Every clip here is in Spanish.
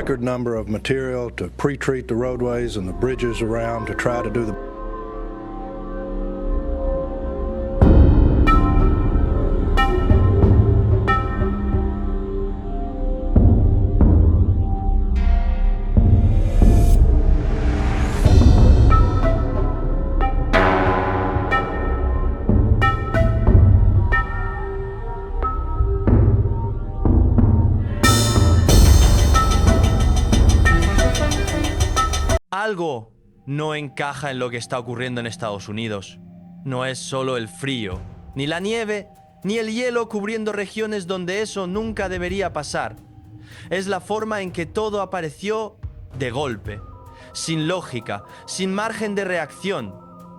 record number of material to pre-treat the roadways and the bridges around to try to do the Algo no encaja en lo que está ocurriendo en Estados Unidos. No es solo el frío, ni la nieve, ni el hielo cubriendo regiones donde eso nunca debería pasar. Es la forma en que todo apareció de golpe, sin lógica, sin margen de reacción.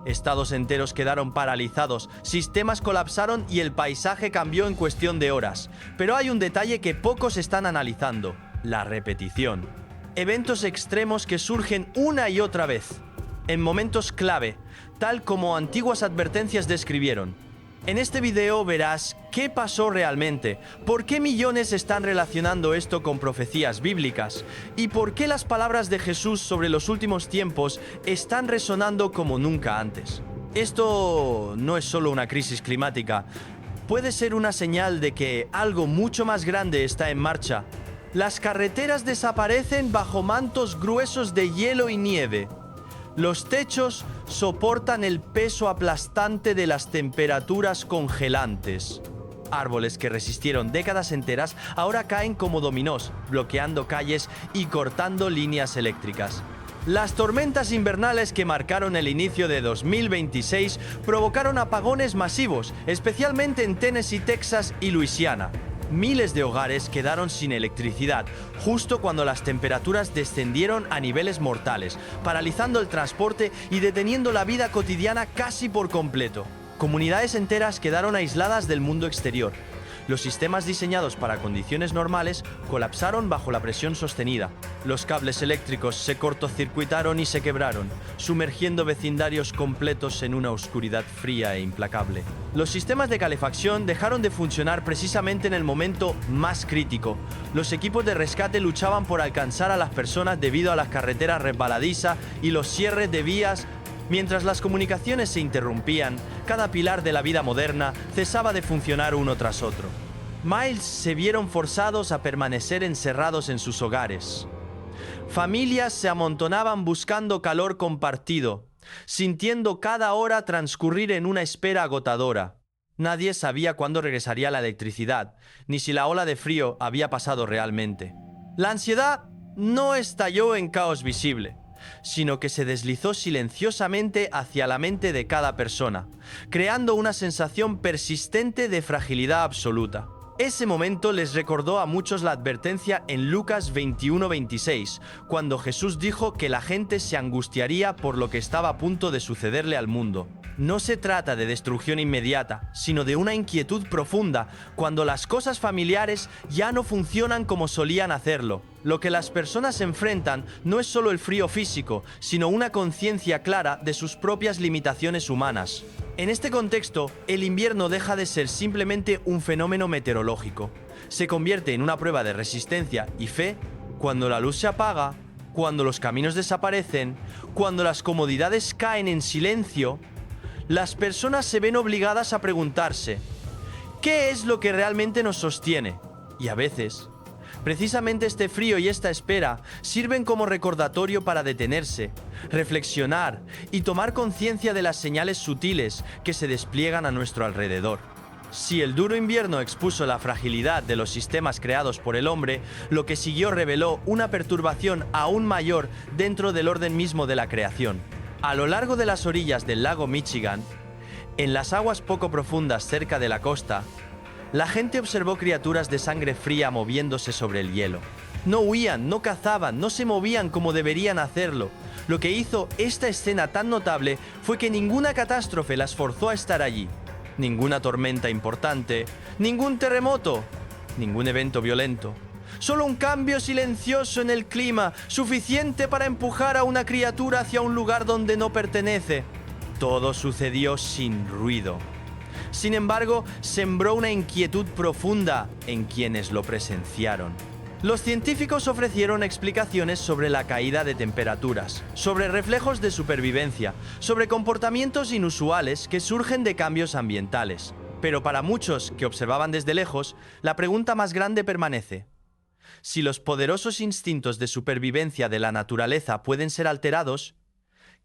Estados enteros quedaron paralizados, sistemas colapsaron y el paisaje cambió en cuestión de horas. Pero hay un detalle que pocos están analizando: la repetición. Eventos extremos que surgen una y otra vez, en momentos clave, tal como antiguas advertencias describieron. En este video verás qué pasó realmente, por qué millones están relacionando esto con profecías bíblicas y por qué las palabras de Jesús sobre los últimos tiempos están resonando como nunca antes. Esto no es solo una crisis climática, puede ser una señal de que algo mucho más grande está en marcha. Las carreteras desaparecen bajo mantos gruesos de hielo y nieve. Los techos soportan el peso aplastante de las temperaturas congelantes. Árboles que resistieron décadas enteras ahora caen como dominós, bloqueando calles y cortando líneas eléctricas. Las tormentas invernales que marcaron el inicio de 2026 provocaron apagones masivos, especialmente en Tennessee, Texas y Luisiana. Miles de hogares quedaron sin electricidad, justo cuando las temperaturas descendieron a niveles mortales, paralizando el transporte y deteniendo la vida cotidiana casi por completo. Comunidades enteras quedaron aisladas del mundo exterior. Los sistemas diseñados para condiciones normales colapsaron bajo la presión sostenida. Los cables eléctricos se cortocircuitaron y se quebraron, sumergiendo vecindarios completos en una oscuridad fría e implacable. Los sistemas de calefacción dejaron de funcionar precisamente en el momento más crítico. Los equipos de rescate luchaban por alcanzar a las personas debido a las carreteras resbaladizas y los cierres de vías. Mientras las comunicaciones se interrumpían, cada pilar de la vida moderna cesaba de funcionar uno tras otro. Miles se vieron forzados a permanecer encerrados en sus hogares. Familias se amontonaban buscando calor compartido, sintiendo cada hora transcurrir en una espera agotadora. Nadie sabía cuándo regresaría la electricidad, ni si la ola de frío había pasado realmente. La ansiedad no estalló en caos visible, sino que se deslizó silenciosamente hacia la mente de cada persona, creando una sensación persistente de fragilidad absoluta. Ese momento les recordó a muchos la advertencia en Lucas 21:26, cuando Jesús dijo que la gente se angustiaría por lo que estaba a punto de sucederle al mundo. No se trata de destrucción inmediata, sino de una inquietud profunda cuando las cosas familiares ya no funcionan como solían hacerlo. Lo que las personas enfrentan no es solo el frío físico, sino una conciencia clara de sus propias limitaciones humanas. En este contexto, el invierno deja de ser simplemente un fenómeno meteorológico. Se convierte en una prueba de resistencia y fe cuando la luz se apaga, cuando los caminos desaparecen, cuando las comodidades caen en silencio. Las personas se ven obligadas a preguntarse: ¿qué es lo que realmente nos sostiene? Y a veces, precisamente este frío y esta espera sirven como recordatorio para detenerse, reflexionar y tomar conciencia de las señales sutiles que se despliegan a nuestro alrededor. Si el duro invierno expuso la fragilidad de los sistemas creados por el hombre, lo que siguió reveló una perturbación aún mayor dentro del orden mismo de la creación. A lo largo de las orillas del lago Michigan, en las aguas poco profundas cerca de la costa, la gente observó criaturas de sangre fría moviéndose sobre el hielo. No huían, no cazaban, no se movían como deberían hacerlo. Lo que hizo esta escena tan notable fue que ninguna catástrofe las forzó a estar allí. Ninguna tormenta importante, ningún terremoto, ningún evento violento. Solo un cambio silencioso en el clima, suficiente para empujar a una criatura hacia un lugar donde no pertenece. Todo sucedió sin ruido. Sin embargo, sembró una inquietud profunda en quienes lo presenciaron. Los científicos ofrecieron explicaciones sobre la caída de temperaturas, sobre reflejos de supervivencia, sobre comportamientos inusuales que surgen de cambios ambientales. Pero para muchos que observaban desde lejos, la pregunta más grande permanece. Si los poderosos instintos de supervivencia de la naturaleza pueden ser alterados,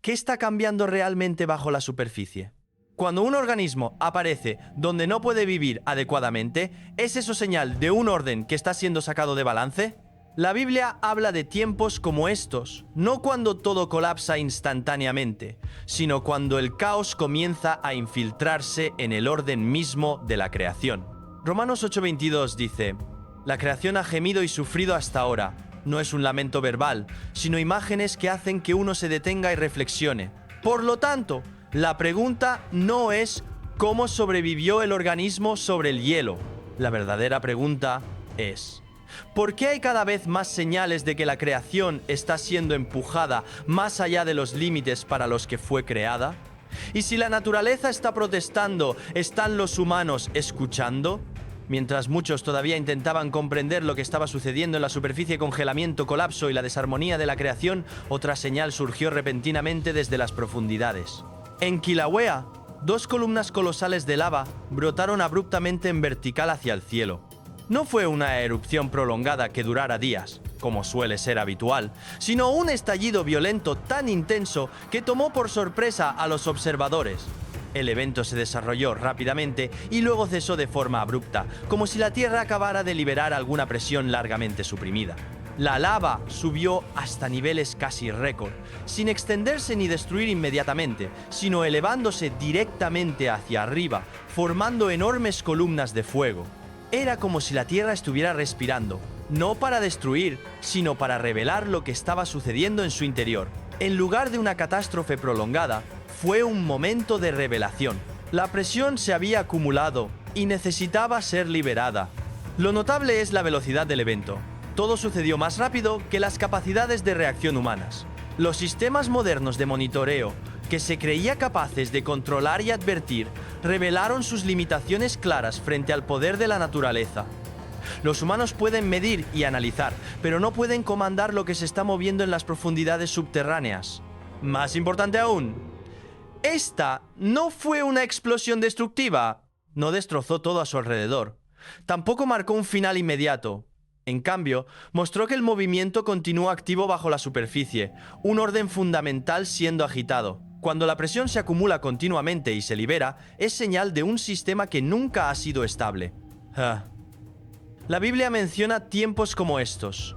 ¿qué está cambiando realmente bajo la superficie? Cuando un organismo aparece donde no puede vivir adecuadamente, ¿es eso señal de un orden que está siendo sacado de balance? La Biblia habla de tiempos como estos, no cuando todo colapsa instantáneamente, sino cuando el caos comienza a infiltrarse en el orden mismo de la creación. Romanos 8:22 dice: «La creación ha gemido y sufrido hasta ahora. No es un lamento verbal, sino imágenes que hacen que uno se detenga y reflexione. Por lo tanto, la pregunta no es cómo sobrevivió el organismo sobre el hielo. La verdadera pregunta es: ¿por qué hay cada vez más señales de que la creación está siendo empujada más allá de los límites para los que fue creada? Y si la naturaleza está protestando, ¿están los humanos escuchando?». Mientras muchos todavía intentaban comprender lo que estaba sucediendo en la superficie, congelamiento, colapso y la desarmonía de la creación, otra señal surgió repentinamente desde las profundidades. En Kilauea, 2 columnas colosales de lava brotaron abruptamente en vertical hacia el cielo. No fue una erupción prolongada que durara días, como suele ser habitual, sino un estallido violento tan intenso que tomó por sorpresa a los observadores. El evento se desarrolló rápidamente y luego cesó de forma abrupta, como si la Tierra acabara de liberar alguna presión largamente suprimida. La lava subió hasta niveles casi récord, sin extenderse ni destruir inmediatamente, sino elevándose directamente hacia arriba, formando enormes columnas de fuego. Era como si la Tierra estuviera respirando, no para destruir, sino para revelar lo que estaba sucediendo en su interior. En lugar de una catástrofe prolongada, fue un momento de revelación. La presión se había acumulado y necesitaba ser liberada. Lo notable es la velocidad del evento. Todo sucedió más rápido que las capacidades de reacción humanas. Los sistemas modernos de monitoreo, que se creía capaces de controlar y advertir, revelaron sus limitaciones claras frente al poder de la naturaleza. Los humanos pueden medir y analizar, pero no pueden comandar lo que se está moviendo en las profundidades subterráneas. Más importante aún, esta no fue una explosión destructiva. No destrozó todo a su alrededor. Tampoco marcó un final inmediato. En cambio, mostró que el movimiento continúa activo bajo la superficie, un orden fundamental siendo agitado. Cuando la presión se acumula continuamente y se libera, es señal de un sistema que nunca ha sido estable. La Biblia menciona tiempos como estos.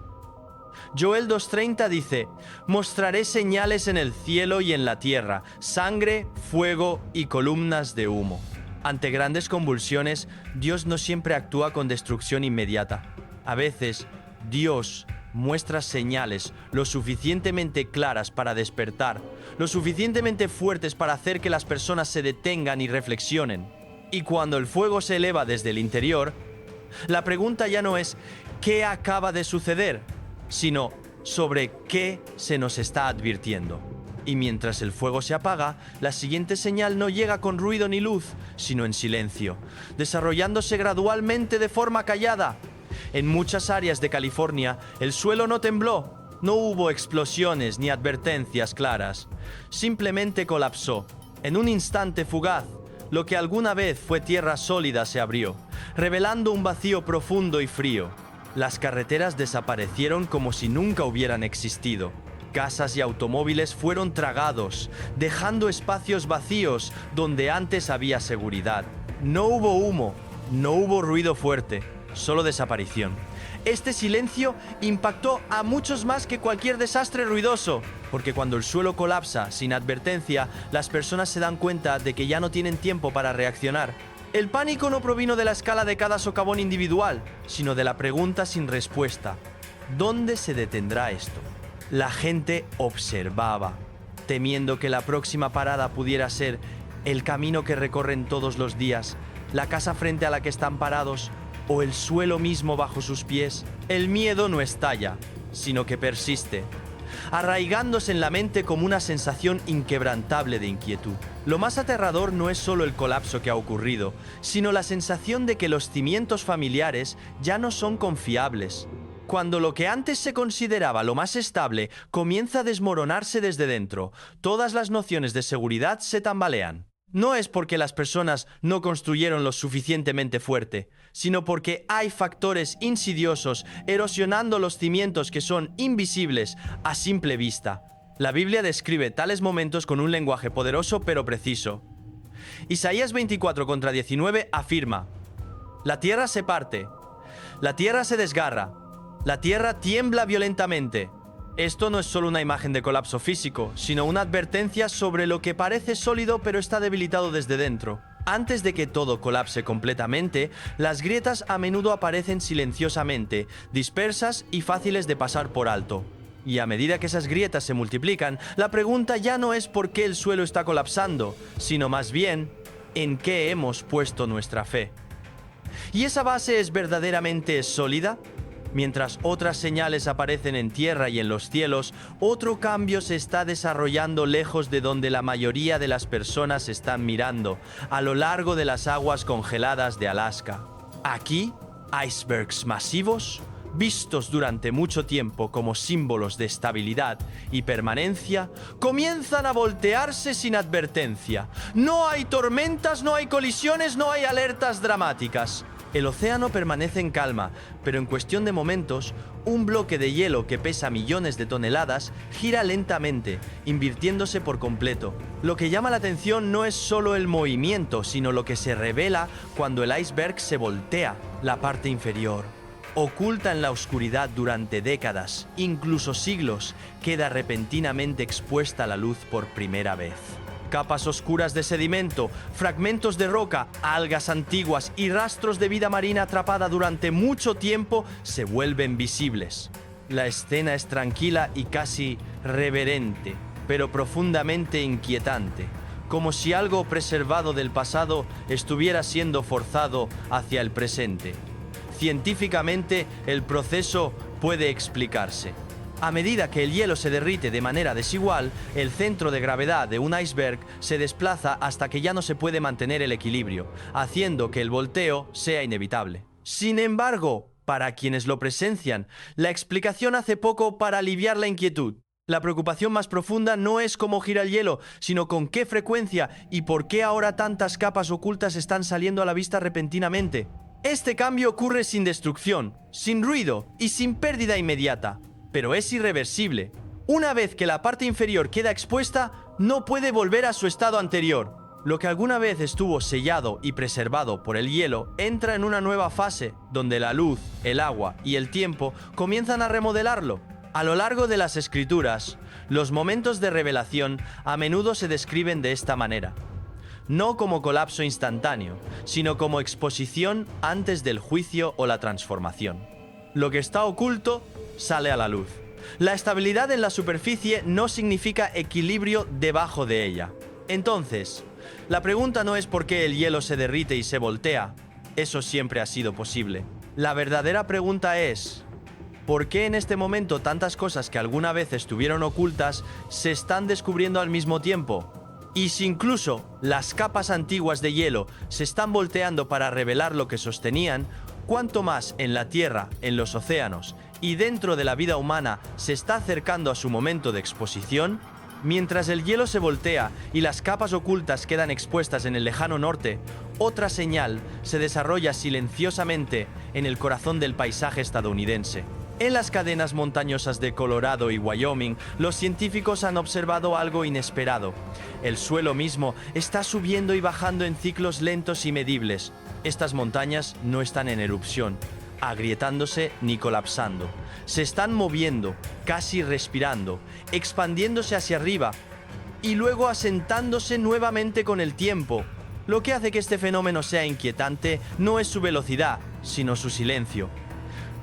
Joel 2:30 dice: «Mostraré señales en el cielo y en la tierra, sangre, fuego y columnas de humo». Ante grandes convulsiones, Dios no siempre actúa con destrucción inmediata. A veces, Dios muestra señales lo suficientemente claras para despertar, lo suficientemente fuertes para hacer que las personas se detengan y reflexionen. Y cuando el fuego se eleva desde el interior, la pregunta ya no es ¿qué acaba de suceder?, sino sobre qué se nos está advirtiendo. Y mientras el fuego se apaga, la siguiente señal no llega con ruido ni luz, sino en silencio, desarrollándose gradualmente de forma callada. En muchas áreas de California, el suelo no tembló, no hubo explosiones ni advertencias claras. Simplemente colapsó. En un instante fugaz, lo que alguna vez fue tierra sólida se abrió, revelando un vacío profundo y frío. Las carreteras desaparecieron como si nunca hubieran existido. Casas y automóviles fueron tragados, dejando espacios vacíos donde antes había seguridad. No hubo humo, no hubo ruido fuerte, solo desaparición. Este silencio impactó a muchos más que cualquier desastre ruidoso, porque cuando el suelo colapsa sin advertencia, las personas se dan cuenta de que ya no tienen tiempo para reaccionar. El pánico no provino de la escala de cada socavón individual, sino de la pregunta sin respuesta: ¿dónde se detendrá esto? La gente observaba, temiendo que la próxima parada pudiera ser el camino que recorren todos los días, la casa frente a la que están parados o el suelo mismo bajo sus pies. El miedo no estalla, sino que persiste, arraigándose en la mente como una sensación inquebrantable de inquietud. Lo más aterrador no es solo el colapso que ha ocurrido, sino la sensación de que los cimientos familiares ya no son confiables. Cuando lo que antes se consideraba lo más estable comienza a desmoronarse desde dentro, todas las nociones de seguridad se tambalean. No es porque las personas no construyeron lo suficientemente fuerte, sino porque hay factores insidiosos erosionando los cimientos que son invisibles a simple vista. La Biblia describe tales momentos con un lenguaje poderoso pero preciso. Isaías 24:19 afirma: la tierra se parte, la tierra se desgarra, la tierra tiembla violentamente. Esto no es solo una imagen de colapso físico, sino una advertencia sobre lo que parece sólido pero está debilitado desde dentro. Antes de que todo colapse completamente, las grietas a menudo aparecen silenciosamente, dispersas y fáciles de pasar por alto. Y a medida que esas grietas se multiplican, la pregunta ya no es por qué el suelo está colapsando, sino más bien, ¿en qué hemos puesto nuestra fe? ¿Y esa base es verdaderamente sólida? Mientras otras señales aparecen en tierra y en los cielos, otro cambio se está desarrollando lejos de donde la mayoría de las personas están mirando, a lo largo de las aguas congeladas de Alaska. Aquí, icebergs masivos, vistos durante mucho tiempo como símbolos de estabilidad y permanencia, comienzan a voltearse sin advertencia. No hay tormentas, no hay colisiones, no hay alertas dramáticas. El océano permanece en calma, pero en cuestión de momentos, un bloque de hielo que pesa millones de toneladas gira lentamente, invirtiéndose por completo. Lo que llama la atención no es solo el movimiento, sino lo que se revela cuando el iceberg se voltea, la parte inferior. Oculta en la oscuridad durante décadas, incluso siglos, queda repentinamente expuesta a la luz por primera vez. Capas oscuras de sedimento, fragmentos de roca, algas antiguas y rastros de vida marina atrapada durante mucho tiempo se vuelven visibles. La escena es tranquila y casi reverente, pero profundamente inquietante, como si algo preservado del pasado estuviera siendo forzado hacia el presente. Científicamente, el proceso puede explicarse. A medida que el hielo se derrite de manera desigual, el centro de gravedad de un iceberg se desplaza hasta que ya no se puede mantener el equilibrio, haciendo que el volteo sea inevitable. Sin embargo, para quienes lo presencian, la explicación hace poco para aliviar la inquietud. La preocupación más profunda no es cómo gira el hielo, sino con qué frecuencia y por qué ahora tantas capas ocultas están saliendo a la vista repentinamente. Este cambio ocurre sin destrucción, sin ruido y sin pérdida inmediata, pero es irreversible. Una vez que la parte inferior queda expuesta, no puede volver a su estado anterior. Lo que alguna vez estuvo sellado y preservado por el hielo entra en una nueva fase, donde la luz, el agua y el tiempo comienzan a remodelarlo. A lo largo de las escrituras, los momentos de revelación a menudo se describen de esta manera. No como colapso instantáneo, sino como exposición antes del juicio o la transformación. Lo que está oculto sale a la luz. La estabilidad en la superficie no significa equilibrio debajo de ella. Entonces, la pregunta no es por qué el hielo se derrite y se voltea. Eso siempre ha sido posible. La verdadera pregunta es: ¿por qué en este momento tantas cosas que alguna vez estuvieron ocultas se están descubriendo al mismo tiempo? Y si incluso las capas antiguas de hielo se están volteando para revelar lo que sostenían, ¿cuánto más en la Tierra, en los océanos y dentro de la vida humana se está acercando a su momento de exposición? Mientras el hielo se voltea y las capas ocultas quedan expuestas en el lejano norte, otra señal se desarrolla silenciosamente en el corazón del paisaje estadounidense. En las cadenas montañosas de Colorado y Wyoming, los científicos han observado algo inesperado. El suelo mismo está subiendo y bajando en ciclos lentos y medibles. Estas montañas no están en erupción, agrietándose ni colapsando. Se están moviendo, casi respirando, expandiéndose hacia arriba y luego asentándose nuevamente con el tiempo. Lo que hace que este fenómeno sea inquietante no es su velocidad, sino su silencio.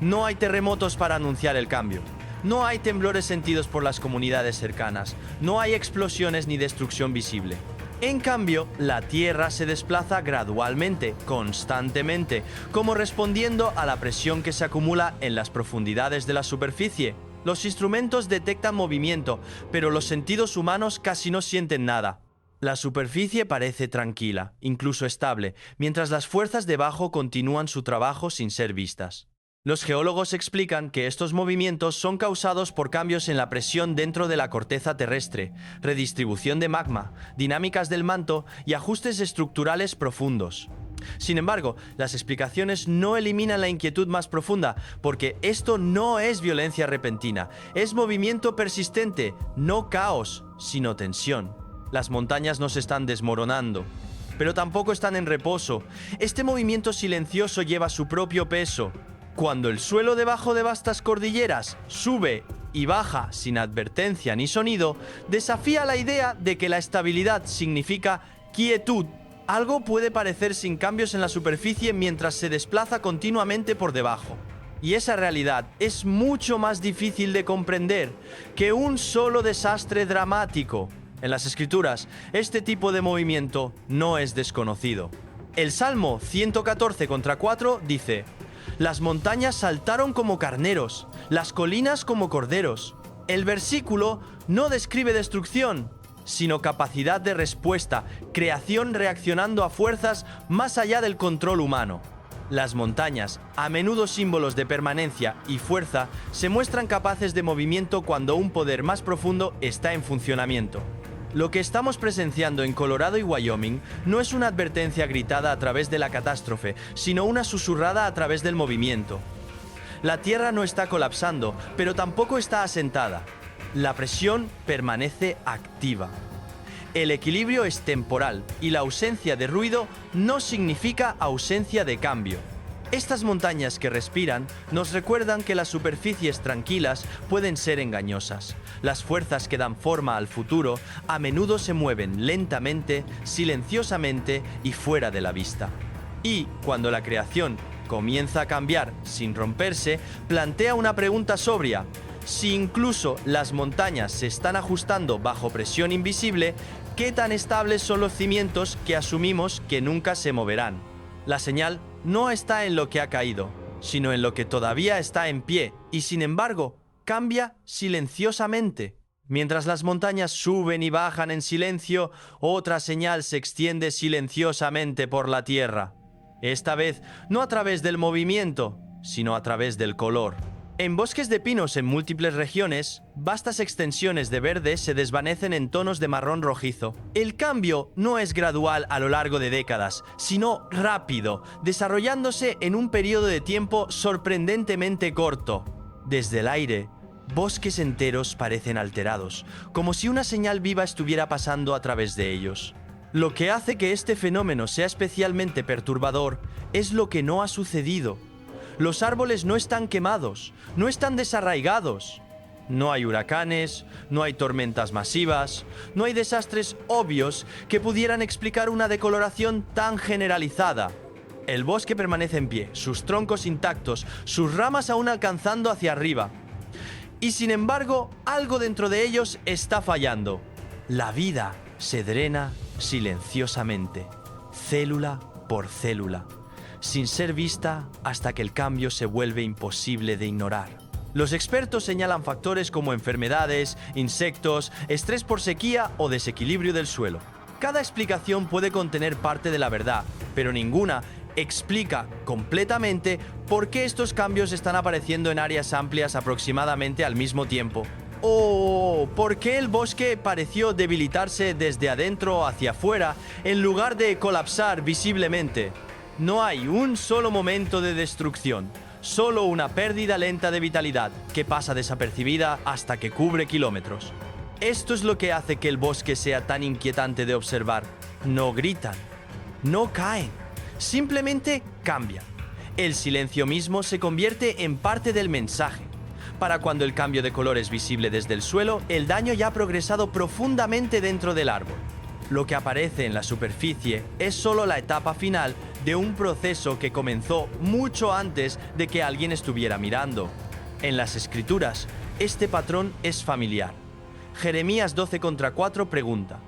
No hay terremotos para anunciar el cambio. No hay temblores sentidos por las comunidades cercanas. No hay explosiones ni destrucción visible. En cambio, la Tierra se desplaza gradualmente, constantemente, como respondiendo a la presión que se acumula en las profundidades de la superficie. Los instrumentos detectan movimiento, pero los sentidos humanos casi no sienten nada. La superficie parece tranquila, incluso estable, mientras las fuerzas debajo continúan su trabajo sin ser vistas. Los geólogos explican que estos movimientos son causados por cambios en la presión dentro de la corteza terrestre, redistribución de magma, dinámicas del manto y ajustes estructurales profundos. Sin embargo, las explicaciones no eliminan la inquietud más profunda, porque esto no es violencia repentina, es movimiento persistente, no caos, sino tensión. Las montañas no se están desmoronando, pero tampoco están en reposo. Este movimiento silencioso lleva su propio peso. Cuando el suelo debajo de vastas cordilleras sube y baja sin advertencia ni sonido, desafía la idea de que la estabilidad significa quietud. Algo puede parecer sin cambios en la superficie mientras se desplaza continuamente por debajo. Y esa realidad es mucho más difícil de comprender que un solo desastre dramático. En las Escrituras, este tipo de movimiento no es desconocido. El Salmo 114:4 dice: las montañas saltaron como carneros, las colinas como corderos. El versículo no describe destrucción, sino capacidad de respuesta, creación reaccionando a fuerzas más allá del control humano. Las montañas, a menudo símbolos de permanencia y fuerza, se muestran capaces de movimiento cuando un poder más profundo está en funcionamiento. Lo que estamos presenciando en Colorado y Wyoming no es una advertencia gritada a través de la catástrofe, sino una susurrada a través del movimiento. La Tierra no está colapsando, pero tampoco está asentada. La presión permanece activa. El equilibrio es temporal y la ausencia de ruido no significa ausencia de cambio. Estas montañas que respiran nos recuerdan que las superficies tranquilas pueden ser engañosas. Las fuerzas que dan forma al futuro a menudo se mueven lentamente, silenciosamente y fuera de la vista. Y cuando la creación comienza a cambiar sin romperse, plantea una pregunta sobria. Si incluso las montañas se están ajustando bajo presión invisible, ¿qué tan estables son los cimientos que asumimos que nunca se moverán? La señal no está en lo que ha caído, sino en lo que todavía está en pie, y sin embargo, cambia silenciosamente. Mientras las montañas suben y bajan en silencio, otra señal se extiende silenciosamente por la tierra. Esta vez, no a través del movimiento, sino a través del color. En bosques de pinos en múltiples regiones, vastas extensiones de verde se desvanecen en tonos de marrón rojizo. El cambio no es gradual a lo largo de décadas, sino rápido, desarrollándose en un periodo de tiempo sorprendentemente corto. Desde el aire, bosques enteros parecen alterados, como si una señal viva estuviera pasando a través de ellos. Lo que hace que este fenómeno sea especialmente perturbador es lo que no ha sucedido. Los árboles no están quemados, no están desarraigados. No hay huracanes, no hay tormentas masivas, no hay desastres obvios que pudieran explicar una decoloración tan generalizada. El bosque permanece en pie, sus troncos intactos, sus ramas aún alcanzando hacia arriba. Y sin embargo, algo dentro de ellos está fallando. La vida se drena silenciosamente, célula por célula, sin ser vista hasta que el cambio se vuelve imposible de ignorar. Los expertos señalan factores como enfermedades, insectos, estrés por sequía o desequilibrio del suelo. Cada explicación puede contener parte de la verdad, pero ninguna explica completamente por qué estos cambios están apareciendo en áreas amplias aproximadamente al mismo tiempo. ¿O por qué el bosque pareció debilitarse desde adentro hacia afuera en lugar de colapsar visiblemente? No hay un solo momento de destrucción, solo una pérdida lenta de vitalidad que pasa desapercibida hasta que cubre kilómetros. Esto es lo que hace que el bosque sea tan inquietante de observar. No gritan, no caen, simplemente cambian. El silencio mismo se convierte en parte del mensaje. Para cuando el cambio de color es visible desde el suelo, el daño ya ha progresado profundamente dentro del árbol. Lo que aparece en la superficie es solo la etapa final de un proceso que comenzó mucho antes de que alguien estuviera mirando. En las Escrituras, este patrón es familiar. Jeremías 12:4 pregunta: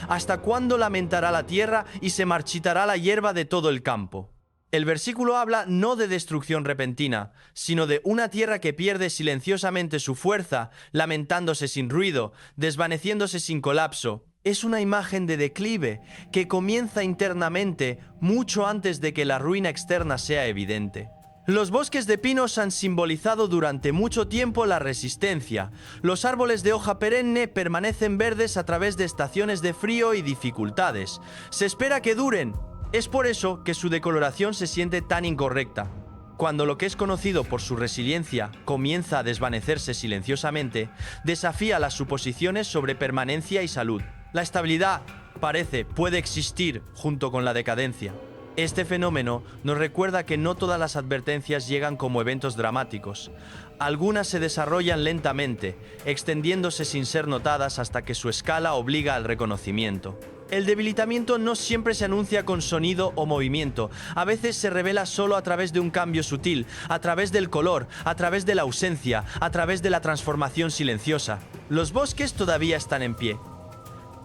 ¿hasta cuándo lamentará la tierra y se marchitará la hierba de todo el campo? El versículo habla no de destrucción repentina, sino de una tierra que pierde silenciosamente su fuerza, lamentándose sin ruido, desvaneciéndose sin colapso. Es una imagen de declive que comienza internamente mucho antes de que la ruina externa sea evidente. Los bosques de pinos han simbolizado durante mucho tiempo la resistencia. Los árboles de hoja perenne permanecen verdes a través de estaciones de frío y dificultades. Se espera que duren. Es por eso que su decoloración se siente tan incorrecta. Cuando lo que es conocido por su resiliencia comienza a desvanecerse silenciosamente, desafía las suposiciones sobre permanencia y salud. La estabilidad, puede existir junto con la decadencia. Este fenómeno nos recuerda que no todas las advertencias llegan como eventos dramáticos. Algunas se desarrollan lentamente, extendiéndose sin ser notadas hasta que su escala obliga al reconocimiento. El debilitamiento no siempre se anuncia con sonido o movimiento. A veces se revela solo a través de un cambio sutil, a través del color, a través de la ausencia, a través de la transformación silenciosa. Los bosques todavía están en pie,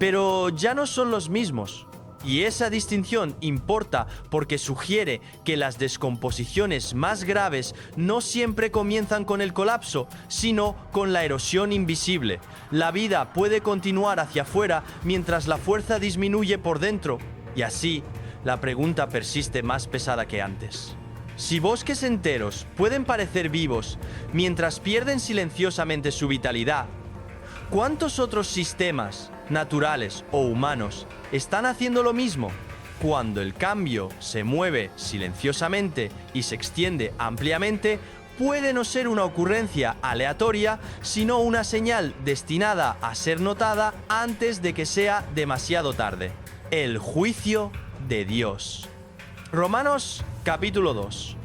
pero ya no son los mismos. Y esa distinción importa porque sugiere que las descomposiciones más graves no siempre comienzan con el colapso, sino con la erosión invisible. La vida puede continuar hacia afuera mientras la fuerza disminuye por dentro. Y así, la pregunta persiste más pesada que antes. Si bosques enteros pueden parecer vivos mientras pierden silenciosamente su vitalidad, ¿cuántos otros sistemas, naturales o humanos, están haciendo lo mismo? Cuando el cambio se mueve silenciosamente y se extiende ampliamente, puede no ser una ocurrencia aleatoria, sino una señal destinada a ser notada antes de que sea demasiado tarde. El juicio de Dios. Romanos capítulo 2.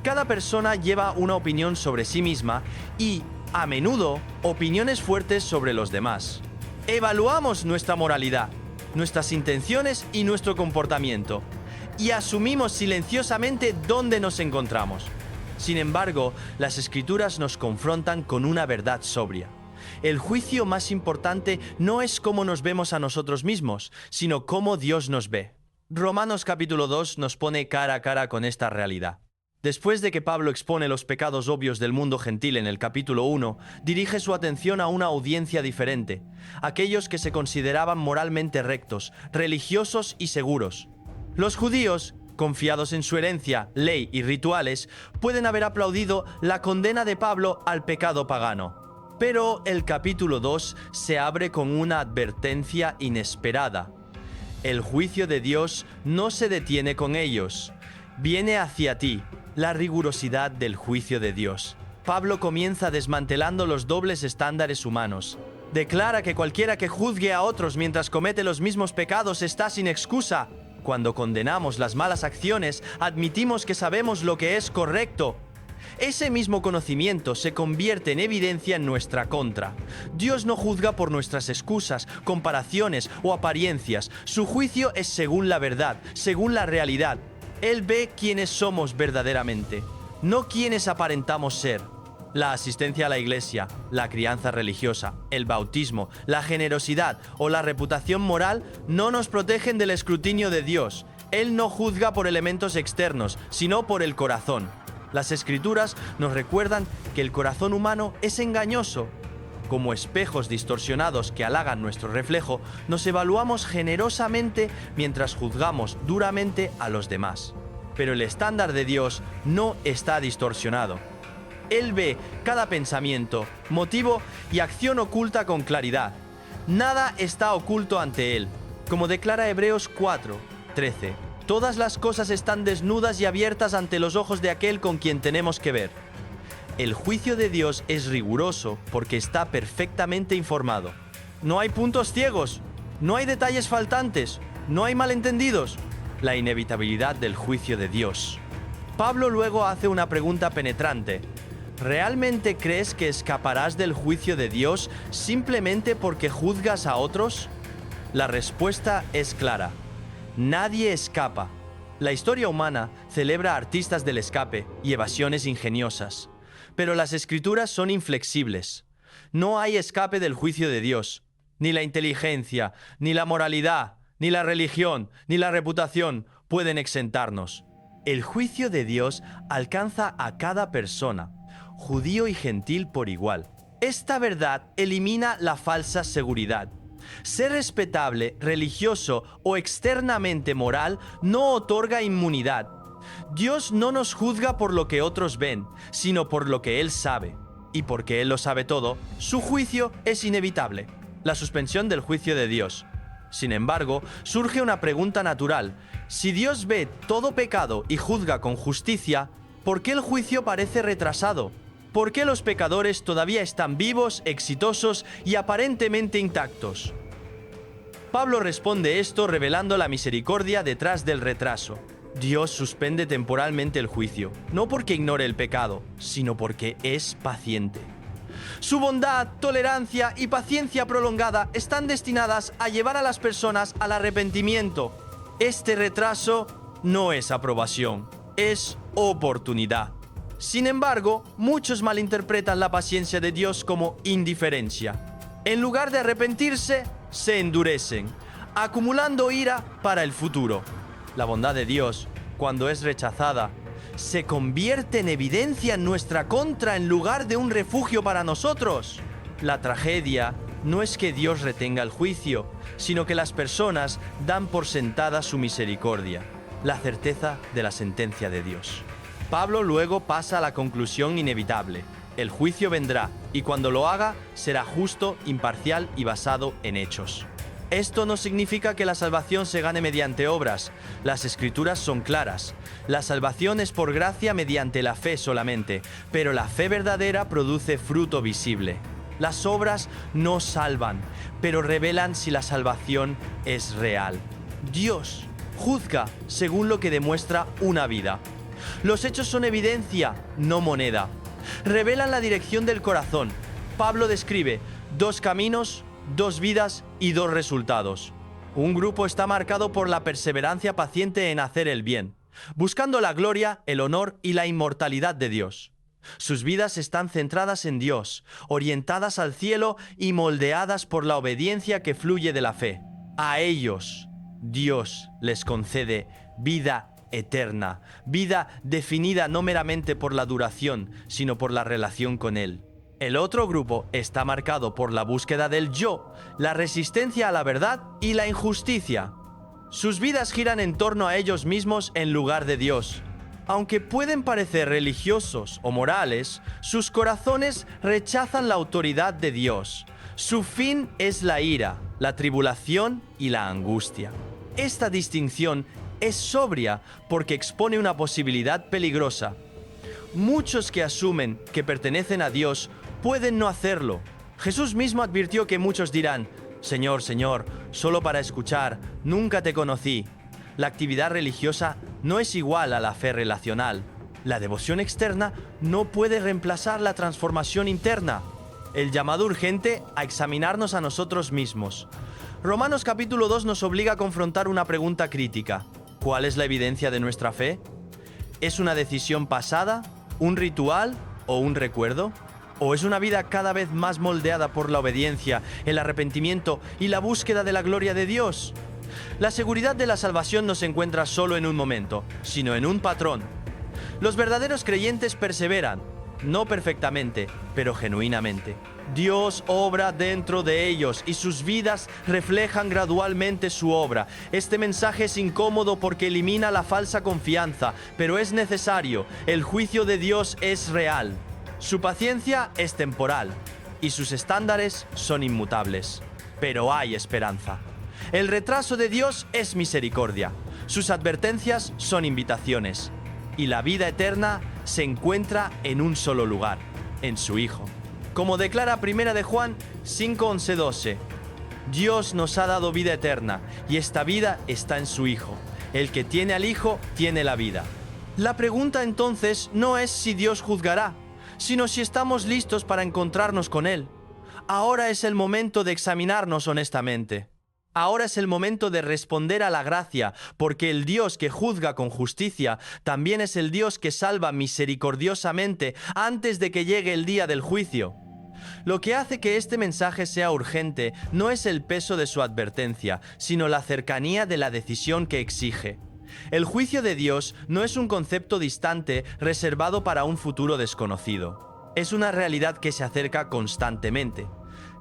Cada persona lleva una opinión sobre sí misma y, a menudo, opiniones fuertes sobre los demás. Evaluamos nuestra moralidad, nuestras intenciones y nuestro comportamiento, y asumimos silenciosamente dónde nos encontramos. Sin embargo, las Escrituras nos confrontan con una verdad sobria. El juicio más importante no es cómo nos vemos a nosotros mismos, sino cómo Dios nos ve. Romanos capítulo 2 nos pone cara a cara con esta realidad. Después de que Pablo expone los pecados obvios del mundo gentil en el capítulo 1, dirige su atención a una audiencia diferente, aquellos que se consideraban moralmente rectos, religiosos y seguros. Los judíos, confiados en su herencia, ley y rituales, pueden haber aplaudido la condena de Pablo al pecado pagano. Pero el capítulo 2 se abre con una advertencia inesperada. El juicio de Dios no se detiene con ellos. Viene hacia ti. La rigurosidad del juicio de Dios. Pablo comienza desmantelando los dobles estándares humanos. Declara que cualquiera que juzgue a otros mientras comete los mismos pecados está sin excusa. Cuando condenamos las malas acciones, admitimos que sabemos lo que es correcto. Ese mismo conocimiento se convierte en evidencia en nuestra contra. Dios no juzga por nuestras excusas, comparaciones o apariencias. Su juicio es según la verdad, según la realidad. Él ve quiénes somos verdaderamente, no quiénes aparentamos ser. La asistencia a la iglesia, la crianza religiosa, el bautismo, la generosidad o la reputación moral no nos protegen del escrutinio de Dios. Él no juzga por elementos externos, sino por el corazón. Las Escrituras nos recuerdan que el corazón humano es engañoso. Como espejos distorsionados que halagan nuestro reflejo, nos evaluamos generosamente mientras juzgamos duramente a los demás. Pero el estándar de Dios no está distorsionado. Él ve cada pensamiento, motivo y acción oculta con claridad. Nada está oculto ante Él. Como declara Hebreos 4:13, todas las cosas están desnudas y abiertas ante los ojos de aquel con quien tenemos que ver. El juicio de Dios es riguroso porque está perfectamente informado. No hay puntos ciegos, no hay detalles faltantes, no hay malentendidos. La inevitabilidad del juicio de Dios. Pablo luego hace una pregunta penetrante. ¿Realmente crees que escaparás del juicio de Dios simplemente porque juzgas a otros? La respuesta es clara. Nadie escapa. La historia humana celebra artistas del escape y evasiones ingeniosas. Pero las Escrituras son inflexibles. No hay escape del juicio de Dios. Ni la inteligencia, ni la moralidad, ni la religión, ni la reputación pueden exentarnos. El juicio de Dios alcanza a cada persona, judío y gentil por igual. Esta verdad elimina la falsa seguridad. Ser respetable, religioso o externamente moral no otorga inmunidad. Dios no nos juzga por lo que otros ven, sino por lo que Él sabe. Y porque Él lo sabe todo, su juicio es inevitable, la suspensión del juicio de Dios. Sin embargo, surge una pregunta natural. Si Dios ve todo pecado y juzga con justicia, ¿por qué el juicio parece retrasado? ¿Por qué los pecadores todavía están vivos, exitosos y aparentemente intactos? Pablo responde esto revelando la misericordia detrás del retraso. Dios suspende temporalmente el juicio, no porque ignore el pecado, sino porque es paciente. Su bondad, tolerancia y paciencia prolongada están destinadas a llevar a las personas al arrepentimiento. Este retraso no es aprobación, es oportunidad. Sin embargo, muchos malinterpretan la paciencia de Dios como indiferencia. En lugar de arrepentirse, se endurecen, acumulando ira para el futuro. La bondad de Dios, cuando es rechazada, se convierte en evidencia en nuestra contra en lugar de un refugio para nosotros. La tragedia no es que Dios retenga el juicio, sino que las personas dan por sentada su misericordia, la certeza de la sentencia de Dios. Pablo luego pasa a la conclusión inevitable. El juicio vendrá, y cuando lo haga, será justo, imparcial y basado en hechos. Esto no significa que la salvación se gane mediante obras. Las Escrituras son claras. La salvación es por gracia mediante la fe solamente, pero la fe verdadera produce fruto visible. Las obras no salvan, pero revelan si la salvación es real. Dios juzga según lo que demuestra una vida. Los hechos son evidencia, no moneda. Revelan la dirección del corazón. Pablo describe 2 caminos, 2 vidas y 2 resultados. Un grupo está marcado por la perseverancia paciente en hacer el bien, buscando la gloria, el honor y la inmortalidad de Dios. Sus vidas están centradas en Dios, orientadas al cielo y moldeadas por la obediencia que fluye de la fe. A ellos, Dios les concede vida eterna, vida definida no meramente por la duración, sino por la relación con Él. El otro grupo está marcado por la búsqueda del yo, la resistencia a la verdad y la injusticia. Sus vidas giran en torno a ellos mismos en lugar de Dios. Aunque pueden parecer religiosos o morales, sus corazones rechazan la autoridad de Dios. Su fin es la ira, la tribulación y la angustia. Esta distinción es sobria porque expone una posibilidad peligrosa. Muchos que asumen que pertenecen a Dios pueden no hacerlo. Jesús mismo advirtió que muchos dirán: Señor, Señor, solo para escuchar, nunca te conocí. La actividad religiosa no es igual a la fe relacional. La devoción externa no puede reemplazar la transformación interna. El llamado urgente a examinarnos a nosotros mismos. Romanos capítulo 2 nos obliga a confrontar una pregunta crítica. ¿Cuál es la evidencia de nuestra fe? ¿Es una decisión pasada, un ritual o un recuerdo? ¿O es una vida cada vez más moldeada por la obediencia, el arrepentimiento y la búsqueda de la gloria de Dios? La seguridad de la salvación no se encuentra solo en un momento, sino en un patrón. Los verdaderos creyentes perseveran, no perfectamente, pero genuinamente. Dios obra dentro de ellos y sus vidas reflejan gradualmente su obra. Este mensaje es incómodo porque elimina la falsa confianza, pero es necesario. El juicio de Dios es real. Su paciencia es temporal y sus estándares son inmutables. Pero hay esperanza. El retraso de Dios es misericordia. Sus advertencias son invitaciones. Y la vida eterna se encuentra en un solo lugar, en su Hijo. Como declara 1 de Juan 5:11-12, Dios nos ha dado vida eterna y esta vida está en su Hijo. El que tiene al Hijo tiene la vida. La pregunta entonces no es si Dios juzgará, sino si estamos listos para encontrarnos con Él. Ahora es el momento de examinarnos honestamente. Ahora es el momento de responder a la gracia, porque el Dios que juzga con justicia también es el Dios que salva misericordiosamente antes de que llegue el día del juicio. Lo que hace que este mensaje sea urgente no es el peso de su advertencia, sino la cercanía de la decisión que exige. El juicio de Dios no es un concepto distante reservado para un futuro desconocido. Es una realidad que se acerca constantemente.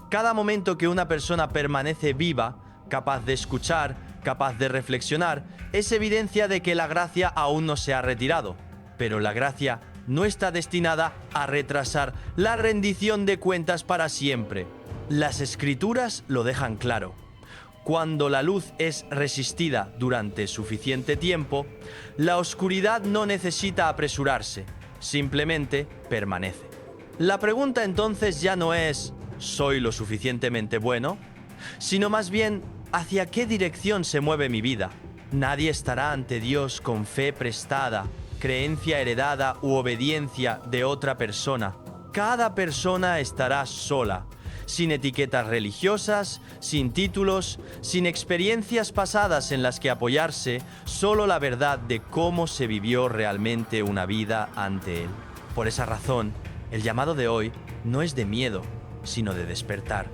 Cada momento que una persona permanece viva, capaz de escuchar, capaz de reflexionar, es evidencia de que la gracia aún no se ha retirado. Pero la gracia no está destinada a retrasar la rendición de cuentas para siempre. Las Escrituras lo dejan claro. Cuando la luz es resistida durante suficiente tiempo, la oscuridad no necesita apresurarse, simplemente permanece. La pregunta entonces ya no es ¿soy lo suficientemente bueno?, sino más bien ¿hacia qué dirección se mueve mi vida? Nadie estará ante Dios con fe prestada, creencia heredada u obediencia de otra persona. Cada persona estará sola, sin etiquetas religiosas, sin títulos, sin experiencias pasadas en las que apoyarse, solo la verdad de cómo se vivió realmente una vida ante Él. Por esa razón, el llamado de hoy no es de miedo, sino de despertar.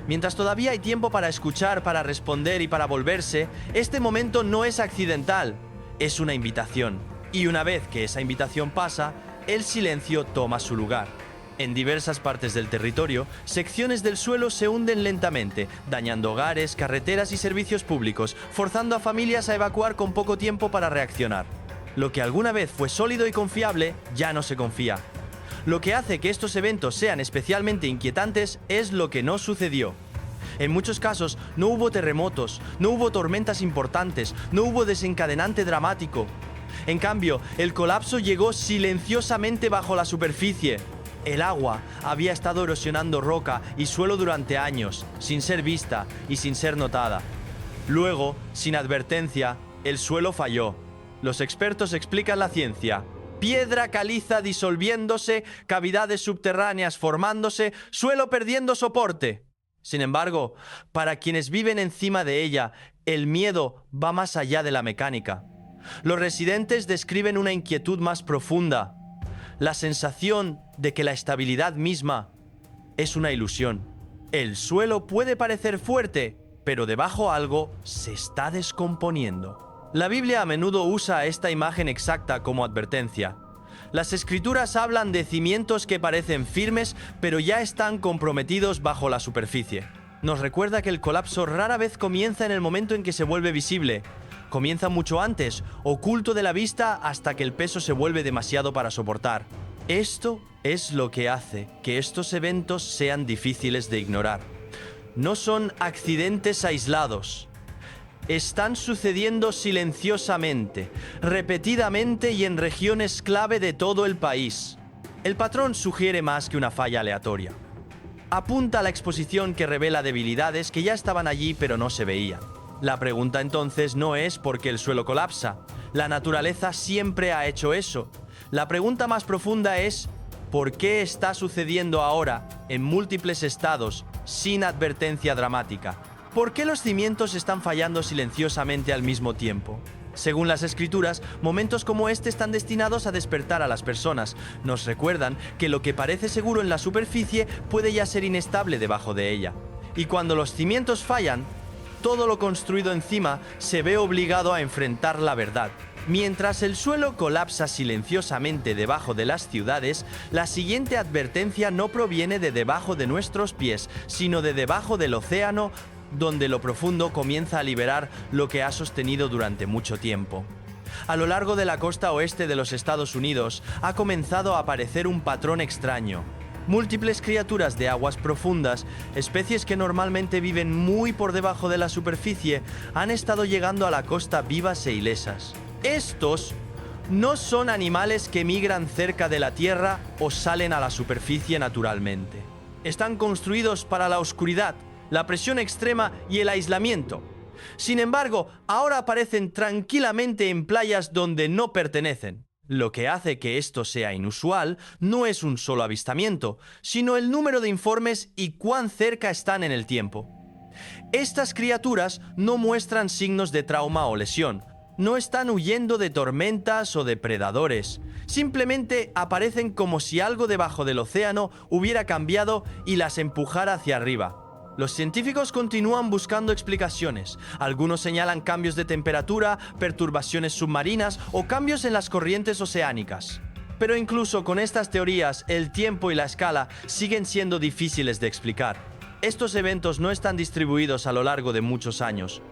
Mientras todavía hay tiempo para escuchar, para responder y para volverse, este momento no es accidental, es una invitación. Y una vez que esa invitación pasa, el silencio toma su lugar. En diversas partes del territorio, secciones del suelo se hunden lentamente, dañando hogares, carreteras y servicios públicos, forzando a familias a evacuar con poco tiempo para reaccionar. Lo que alguna vez fue sólido y confiable, ya no se confía. Lo que hace que estos eventos sean especialmente inquietantes es lo que no sucedió. En muchos casos no hubo terremotos, no hubo tormentas importantes, no hubo desencadenante dramático. En cambio, el colapso llegó silenciosamente bajo la superficie. El agua había estado erosionando roca y suelo durante años, sin ser vista y sin ser notada. Luego, sin advertencia, el suelo falló. Los expertos explican la ciencia. Piedra caliza disolviéndose, cavidades subterráneas formándose, suelo perdiendo soporte. Sin embargo, para quienes viven encima de ella, el miedo va más allá de la mecánica. Los residentes describen una inquietud más profunda, la sensación de que la estabilidad misma es una ilusión. El suelo puede parecer fuerte, pero debajo algo se está descomponiendo. La Biblia a menudo usa esta imagen exacta como advertencia. Las Escrituras hablan de cimientos que parecen firmes, pero ya están comprometidos bajo la superficie. Nos recuerda que el colapso rara vez comienza en el momento en que se vuelve visible. Comienza mucho antes, oculto de la vista hasta que el peso se vuelve demasiado para soportar. Esto es lo que hace que estos eventos sean difíciles de ignorar. No son accidentes aislados. Están sucediendo silenciosamente, repetidamente y en regiones clave de todo el país. El patrón sugiere más que una falla aleatoria. Apunta a la exposición que revela debilidades que ya estaban allí pero no se veían. La pregunta entonces no es por qué el suelo colapsa. La naturaleza siempre ha hecho eso. La pregunta más profunda es ¿por qué está sucediendo ahora en múltiples estados sin advertencia dramática? ¿Por qué los cimientos están fallando silenciosamente al mismo tiempo? Según las Escrituras, momentos como este están destinados a despertar a las personas. Nos recuerdan que lo que parece seguro en la superficie puede ya ser inestable debajo de ella. Y cuando los cimientos fallan, todo lo construido encima se ve obligado a enfrentar la verdad. Mientras el suelo colapsa silenciosamente debajo de las ciudades, la siguiente advertencia no proviene de debajo de nuestros pies, sino de debajo del océano, donde lo profundo comienza a liberar lo que ha sostenido durante mucho tiempo. A lo largo de la costa oeste de los Estados Unidos ha comenzado a aparecer un patrón extraño. Múltiples criaturas de aguas profundas, especies que normalmente viven muy por debajo de la superficie, han estado llegando a la costa vivas e ilesas. Estos no son animales que migran cerca de la tierra o salen a la superficie naturalmente. Están construidos para la oscuridad, la presión extrema y el aislamiento. Sin embargo, ahora aparecen tranquilamente en playas donde no pertenecen. Lo que hace que esto sea inusual no es un solo avistamiento, sino el número de informes y cuán cerca están en el tiempo. Estas criaturas no muestran signos de trauma o lesión, no están huyendo de tormentas o depredadores, simplemente aparecen como si algo debajo del océano hubiera cambiado y las empujara hacia arriba. Los científicos continúan buscando explicaciones. Algunos señalan cambios de temperatura, perturbaciones submarinas o cambios en las corrientes oceánicas. Pero incluso con estas teorías, el tiempo y la escala siguen siendo difíciles de explicar. Estos eventos no están distribuidos a lo largo de muchos años.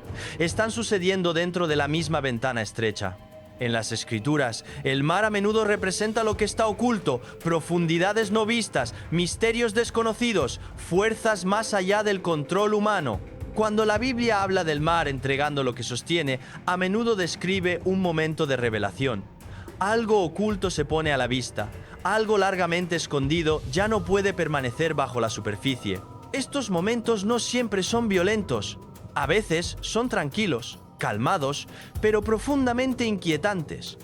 Están sucediendo dentro de la misma ventana estrecha. En las escrituras, el mar a menudo representa lo que está oculto, profundidades no vistas, misterios desconocidos, fuerzas más allá del control humano. Cuando la Biblia habla del mar entregando lo que sostiene, a menudo describe un momento de revelación. Algo oculto se pone a la vista, algo largamente escondido ya no puede permanecer bajo la superficie. Estos momentos no siempre son violentos, a veces son tranquilos, calmados, pero profundamente inquietantes.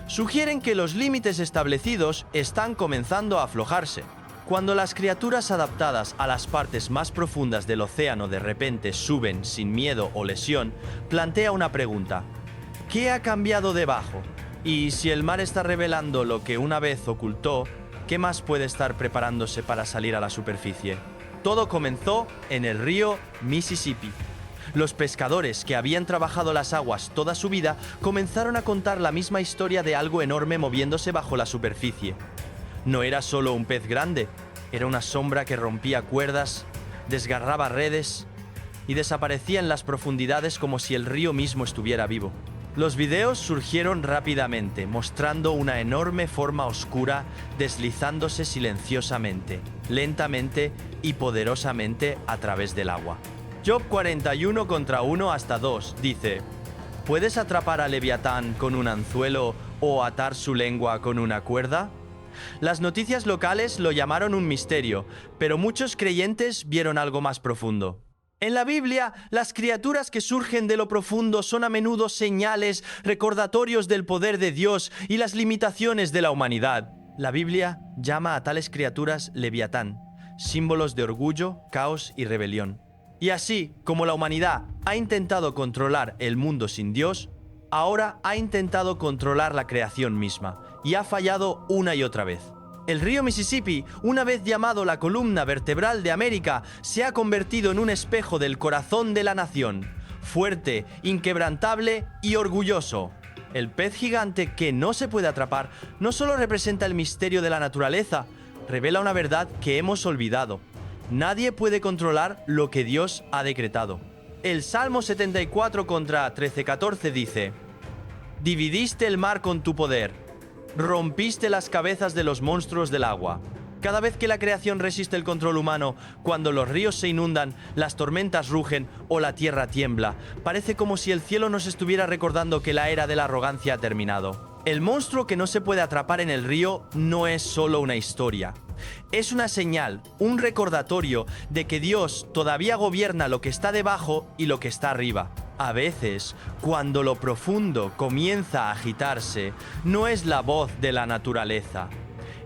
Sugieren que los límites establecidos están comenzando a aflojarse. Cuando las criaturas adaptadas a las partes más profundas del océano de repente suben sin miedo o lesión, plantea una pregunta. ¿Qué ha cambiado debajo? Y si el mar está revelando lo que una vez ocultó, ¿qué más puede estar preparándose para salir a la superficie? Todo comenzó en el río Mississippi. Los pescadores que habían trabajado las aguas toda su vida comenzaron a contar la misma historia de algo enorme moviéndose bajo la superficie. No era solo un pez grande, era una sombra que rompía cuerdas, desgarraba redes y desaparecía en las profundidades como si el río mismo estuviera vivo. Los videos surgieron rápidamente, mostrando una enorme forma oscura deslizándose silenciosamente, lentamente y poderosamente a través del agua. Job 41 contra 1 hasta 2 dice: ¿Puedes atrapar a Leviatán con un anzuelo o atar su lengua con una cuerda? Las noticias locales lo llamaron un misterio, pero muchos creyentes vieron algo más profundo. En la Biblia, las criaturas que surgen de lo profundo son a menudo señales, recordatorios del poder de Dios y las limitaciones de la humanidad. La Biblia llama a tales criaturas Leviatán, símbolos de orgullo, caos y rebelión. Y así como la humanidad ha intentado controlar el mundo sin Dios, ahora ha intentado controlar la creación misma y ha fallado una y otra vez. El río Mississippi, una vez llamado la columna vertebral de América, se ha convertido en un espejo del corazón de la nación, fuerte, inquebrantable y orgulloso. El pez gigante que no se puede atrapar no solo representa el misterio de la naturaleza, revela una verdad que hemos olvidado. Nadie puede controlar lo que Dios ha decretado. El Salmo 74 contra 13:14 dice: Dividiste el mar con tu poder, rompiste las cabezas de los monstruos del agua. Cada vez que la creación resiste el control humano, cuando los ríos se inundan, las tormentas rugen o la tierra tiembla, parece como si el cielo nos estuviera recordando que la era de la arrogancia ha terminado. El monstruo que no se puede atrapar en el río no es solo una historia. Es una señal, un recordatorio de que Dios todavía gobierna lo que está debajo y lo que está arriba. A veces, cuando lo profundo comienza a agitarse, no es la voz de la naturaleza.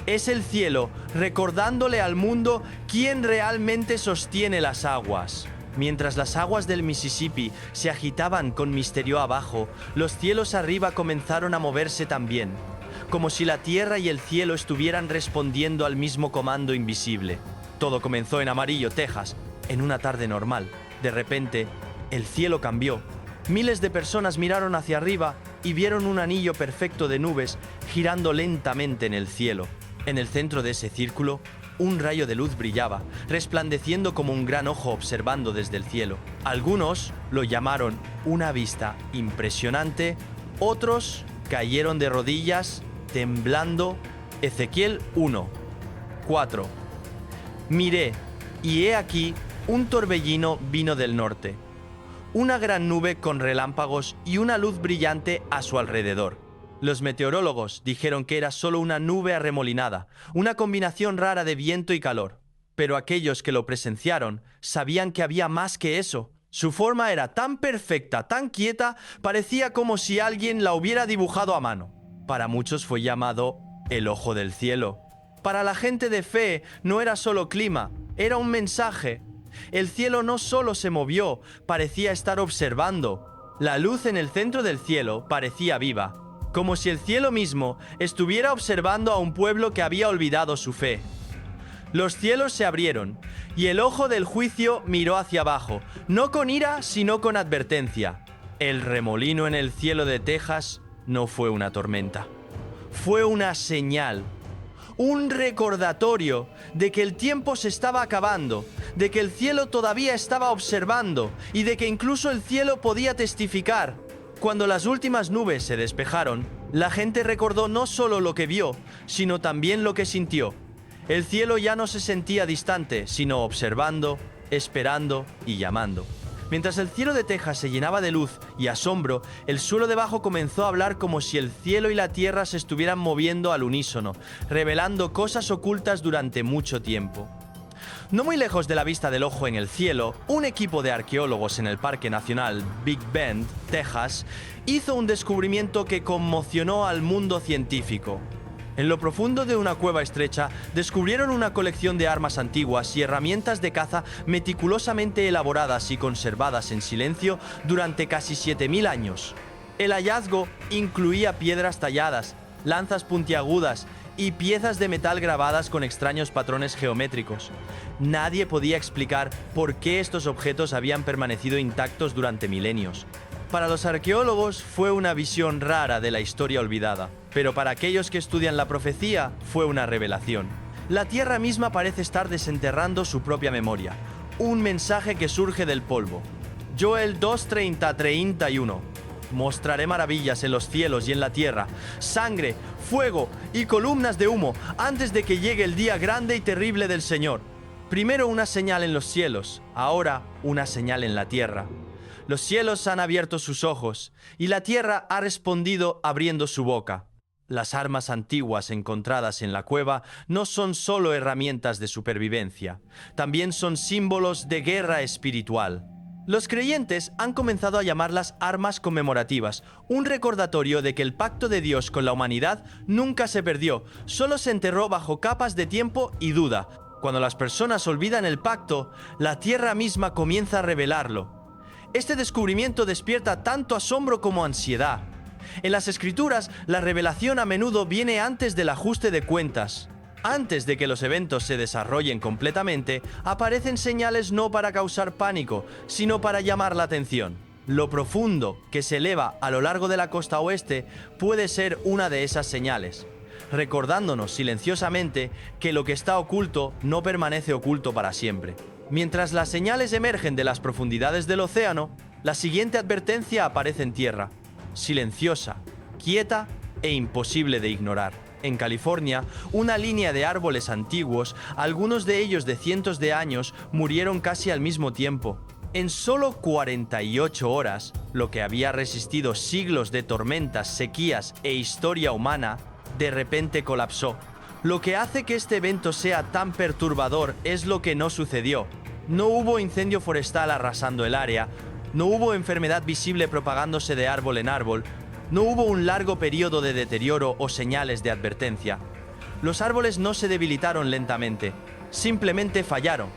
Es el cielo recordándole al mundo quién realmente sostiene las aguas. Mientras las aguas del Mississippi se agitaban con misterio abajo, los cielos arriba comenzaron a moverse también, como si la tierra y el cielo estuvieran respondiendo al mismo comando invisible. Todo comenzó en Amarillo, Texas, en una tarde normal. De repente, el cielo cambió. Miles de personas miraron hacia arriba y vieron un anillo perfecto de nubes girando lentamente en el cielo. En el centro de ese círculo, un rayo de luz brillaba, resplandeciendo como un gran ojo observando desde el cielo. Algunos lo llamaron una vista impresionante, otros cayeron de rodillas, temblando. Ezequiel 1, 4. Miré, y he aquí, un torbellino vino del norte, una gran nube con relámpagos y una luz brillante a su alrededor. Los meteorólogos dijeron que era solo una nube arremolinada, una combinación rara de viento y calor. Pero aquellos que lo presenciaron sabían que había más que eso. Su forma era tan perfecta, tan quieta, parecía como si alguien la hubiera dibujado a mano. Para muchos fue llamado el ojo del cielo. Para la gente de fe no era solo clima, era un mensaje. El cielo no solo se movió, parecía estar observando. La luz en el centro del cielo parecía viva, como si el cielo mismo estuviera observando a un pueblo que había olvidado su fe. Los cielos se abrieron, y el ojo del juicio miró hacia abajo, no con ira, sino con advertencia. El remolino en el cielo de Texas no fue una tormenta. Fue una señal. un recordatorio de que el tiempo se estaba acabando, de que el cielo todavía estaba observando y de que incluso el cielo podía testificar. Cuando las últimas nubes se despejaron, la gente recordó no solo lo que vio, sino también lo que sintió. El cielo ya no se sentía distante, sino observando, esperando y llamando. Mientras el cielo de Texas se llenaba de luz y asombro, el suelo debajo comenzó a hablar como si el cielo y la tierra se estuvieran moviendo al unísono, revelando cosas ocultas durante mucho tiempo. No muy lejos de la vista del ojo en el cielo, un equipo de arqueólogos en el Parque Nacional Big Bend, Texas, hizo un descubrimiento que conmocionó al mundo científico. En lo profundo de una cueva estrecha, descubrieron una colección de armas antiguas y herramientas de caza meticulosamente elaboradas y conservadas en silencio durante casi 7000 años. El hallazgo incluía piedras talladas, lanzas puntiagudas y piezas de metal grabadas con extraños patrones geométricos. Nadie podía explicar por qué estos objetos habían permanecido intactos durante milenios. Para los arqueólogos fue una visión rara de la historia olvidada, pero para aquellos que estudian la profecía fue una revelación. La tierra misma parece estar desenterrando su propia memoria, un mensaje que surge del polvo. Joel 2:30-31. Mostraré maravillas en los cielos y en la tierra, sangre, fuego y columnas de humo antes de que llegue el día grande y terrible del Señor. Primero una señal en los cielos, ahora una señal en la tierra. Los cielos han abierto sus ojos, y la tierra ha respondido abriendo su boca. Las armas antiguas encontradas en la cueva no son solo herramientas de supervivencia, también son símbolos de guerra espiritual. Los creyentes han comenzado a llamarlas armas conmemorativas, un recordatorio de que el pacto de Dios con la humanidad nunca se perdió, solo se enterró bajo capas de tiempo y duda. Cuando las personas olvidan el pacto, la tierra misma comienza a revelarlo. Este descubrimiento despierta tanto asombro como ansiedad. En las Escrituras, la revelación a menudo viene antes del ajuste de cuentas. Antes de que los eventos se desarrollen completamente, aparecen señales no para causar pánico, sino para llamar la atención. Lo profundo que se eleva a lo largo de la costa oeste puede ser una de esas señales, recordándonos silenciosamente que lo que está oculto no permanece oculto para siempre. Mientras las señales emergen de las profundidades del océano, la siguiente advertencia aparece en tierra, silenciosa, quieta e imposible de ignorar. En California, una línea de árboles antiguos, algunos de ellos de cientos de años, murieron casi al mismo tiempo. En solo 48 horas, lo que había resistido siglos de tormentas, sequías e historia humana, de repente colapsó. Lo que hace que este evento sea tan perturbador es lo que no sucedió. No hubo incendio forestal arrasando el área, no hubo enfermedad visible propagándose de árbol en árbol, no hubo un largo periodo de deterioro o señales de advertencia. Los árboles no se debilitaron lentamente, simplemente fallaron.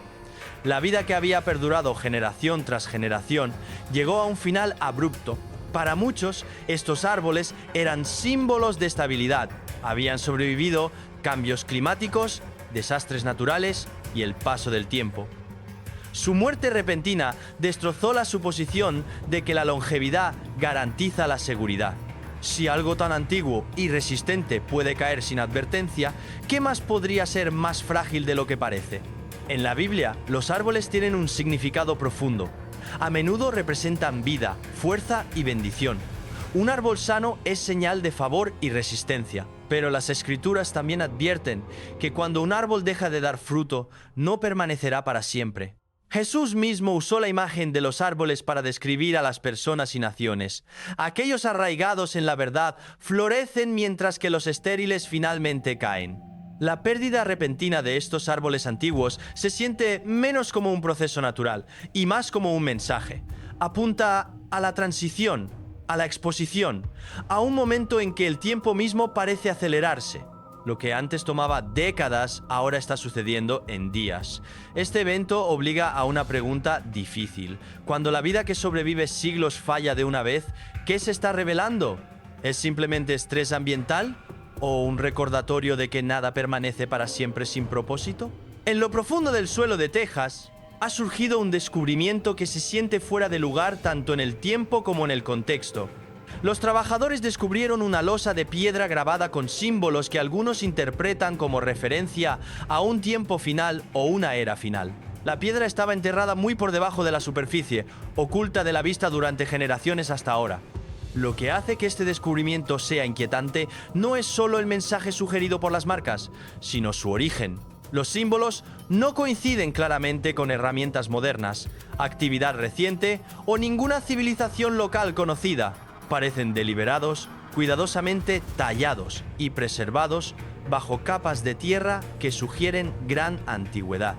La vida que había perdurado generación tras generación llegó a un final abrupto. Para muchos, estos árboles eran símbolos de estabilidad. Habían sobrevivido cambios climáticos, desastres naturales y el paso del tiempo. Su muerte repentina destrozó la suposición de que la longevidad garantiza la seguridad. Si algo tan antiguo y resistente puede caer sin advertencia, ¿qué más podría ser más frágil de lo que parece? En la Biblia, los árboles tienen un significado profundo. A menudo representan vida, fuerza y bendición. Un árbol sano es señal de favor y resistencia. Pero las Escrituras también advierten que cuando un árbol deja de dar fruto, no permanecerá para siempre. Jesús mismo usó la imagen de los árboles para describir a las personas y naciones. Aquellos arraigados en la verdad florecen mientras que los estériles finalmente caen. La pérdida repentina de estos árboles antiguos se siente menos como un proceso natural y más como un mensaje. Apunta a la transición, a la exposición, a un momento en que el tiempo mismo parece acelerarse. Lo que antes tomaba décadas, ahora está sucediendo en días. Este evento obliga a una pregunta difícil. Cuando la vida que sobrevive siglos falla de una vez, ¿qué se está revelando? ¿Es simplemente estrés ambiental? ¿O un recordatorio de que nada permanece para siempre sin propósito? En lo profundo del suelo de Texas, ha surgido un descubrimiento que se siente fuera de lugar tanto en el tiempo como en el contexto. Los trabajadores descubrieron una losa de piedra grabada con símbolos que algunos interpretan como referencia a un tiempo final o una era final. La piedra estaba enterrada muy por debajo de la superficie, oculta de la vista durante generaciones hasta ahora. Lo que hace que este descubrimiento sea inquietante no es solo el mensaje sugerido por las marcas, sino su origen. Los símbolos no coinciden claramente con herramientas modernas, actividad reciente o ninguna civilización local conocida. Parecen deliberados, cuidadosamente tallados y preservados bajo capas de tierra que sugieren gran antigüedad.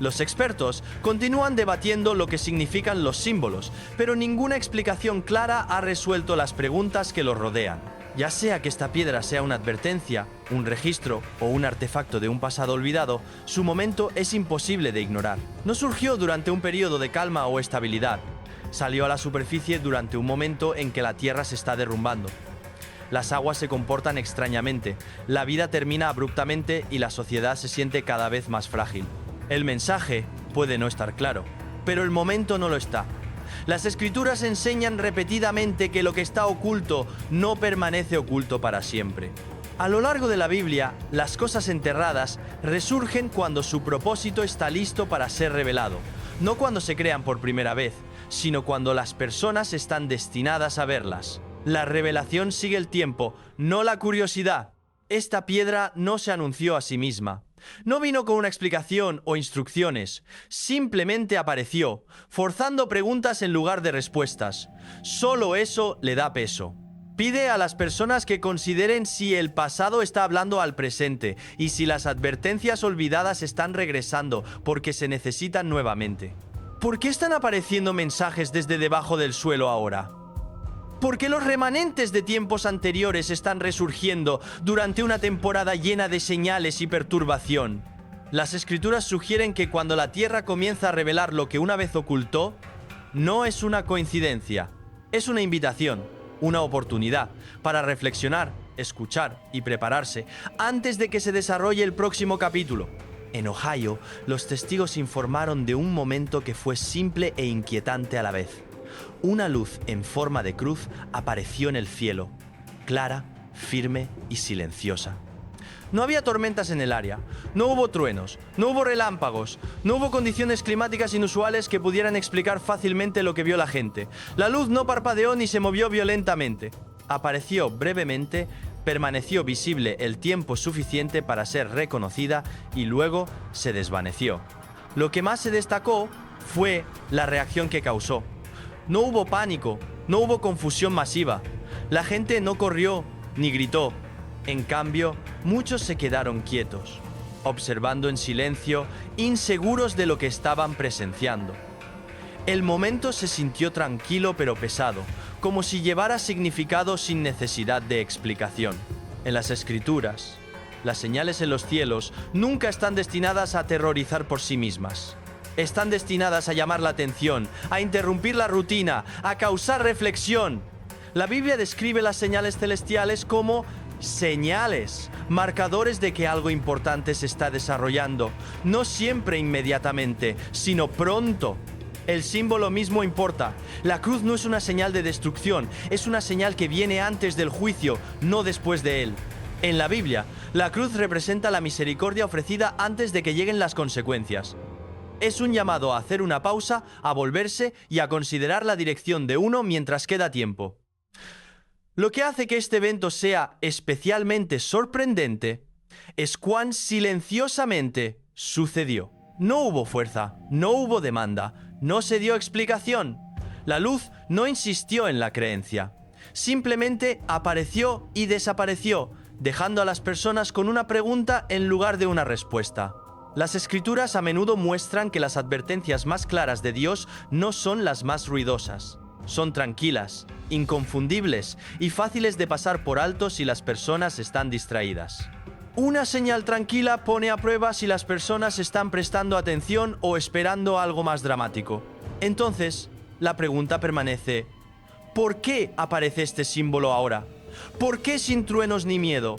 Los expertos continúan debatiendo lo que significan los símbolos, pero ninguna explicación clara ha resuelto las preguntas que los rodean. Ya sea que esta piedra sea una advertencia, un registro o un artefacto de un pasado olvidado, su momento es imposible de ignorar. No surgió durante un periodo de calma o estabilidad. Salió a la superficie durante un momento en que la Tierra se está derrumbando. Las aguas se comportan extrañamente, la vida termina abruptamente y la sociedad se siente cada vez más frágil. El mensaje puede no estar claro, pero el momento no lo está. Las escrituras enseñan repetidamente que lo que está oculto no permanece oculto para siempre. A lo largo de la Biblia, las cosas enterradas resurgen cuando su propósito está listo para ser revelado, no cuando se crean por primera vez, sino cuando las personas están destinadas a verlas. La revelación sigue el tiempo, no la curiosidad. Esta piedra no se anunció a sí misma. No vino con una explicación o instrucciones, simplemente apareció, forzando preguntas en lugar de respuestas. Solo eso le da peso. Pide a las personas que consideren si el pasado está hablando al presente y si las advertencias olvidadas están regresando porque se necesitan nuevamente. ¿Por qué están apareciendo mensajes desde debajo del suelo ahora? ¿Por qué los remanentes de tiempos anteriores están resurgiendo durante una temporada llena de señales y perturbación? Las escrituras sugieren que cuando la Tierra comienza a revelar lo que una vez ocultó, no es una coincidencia, es una invitación, una oportunidad para reflexionar, escuchar y prepararse antes de que se desarrolle el próximo capítulo. En Ohio, los testigos informaron de un momento que fue simple e inquietante a la vez. Una luz en forma de cruz apareció en el cielo, clara, firme y silenciosa. No había tormentas en el área, no hubo truenos, no hubo relámpagos, no hubo condiciones climáticas inusuales que pudieran explicar fácilmente lo que vio la gente. La luz no parpadeó ni se movió violentamente. Apareció brevemente, permaneció visible el tiempo suficiente para ser reconocida y luego se desvaneció. Lo que más se destacó fue la reacción que causó. No hubo pánico, no hubo confusión masiva. La gente no corrió ni gritó. En cambio, muchos se quedaron quietos, observando en silencio, inseguros de lo que estaban presenciando. El momento se sintió tranquilo pero pesado, como si llevara significado sin necesidad de explicación. En las escrituras, las señales en los cielos nunca están destinadas a aterrorizar por sí mismas. Están destinadas a llamar la atención, a interrumpir la rutina, a causar reflexión. La Biblia describe las señales celestiales como señales, marcadores de que algo importante se está desarrollando, no siempre inmediatamente, sino pronto. El símbolo mismo importa. La cruz no es una señal de destrucción, es una señal que viene antes del juicio, no después de él. En la Biblia, la cruz representa la misericordia ofrecida antes de que lleguen las consecuencias. Es un llamado a hacer una pausa, a volverse y a considerar la dirección de uno mientras queda tiempo. Lo que hace que este evento sea especialmente sorprendente es cuán silenciosamente sucedió. No hubo fuerza, no hubo demanda, no se dio explicación. La luz no insistió en la creencia. Simplemente apareció y desapareció, dejando a las personas con una pregunta en lugar de una respuesta. Las escrituras a menudo muestran que las advertencias más claras de Dios no son las más ruidosas. Son tranquilas, inconfundibles y fáciles de pasar por alto si las personas están distraídas. Una señal tranquila pone a prueba si las personas están prestando atención o esperando algo más dramático. Entonces, la pregunta permanece: ¿por qué aparece este símbolo ahora? ¿Por qué sin truenos ni miedo?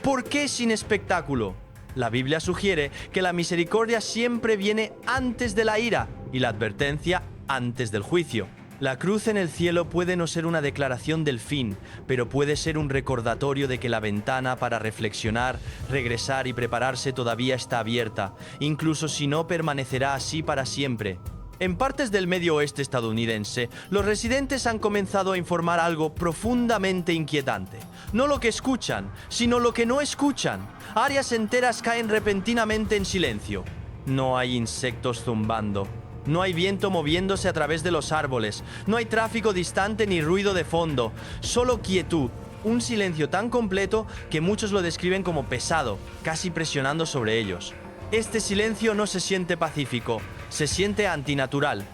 ¿Por qué sin espectáculo? La Biblia sugiere que la misericordia siempre viene antes de la ira y la advertencia antes del juicio. La cruz en el cielo puede no ser una declaración del fin, pero puede ser un recordatorio de que la ventana para reflexionar, regresar y prepararse todavía está abierta, incluso si no permanecerá así para siempre. En partes del medio oeste estadounidense, los residentes han comenzado a informar algo profundamente inquietante. No lo que escuchan, sino lo que no escuchan. Áreas enteras caen repentinamente en silencio. No hay insectos zumbando. No hay viento moviéndose a través de los árboles. No hay tráfico distante ni ruido de fondo. Solo quietud. Un silencio tan completo que muchos lo describen como pesado, casi presionando sobre ellos. Este silencio no se siente pacífico, se siente antinatural.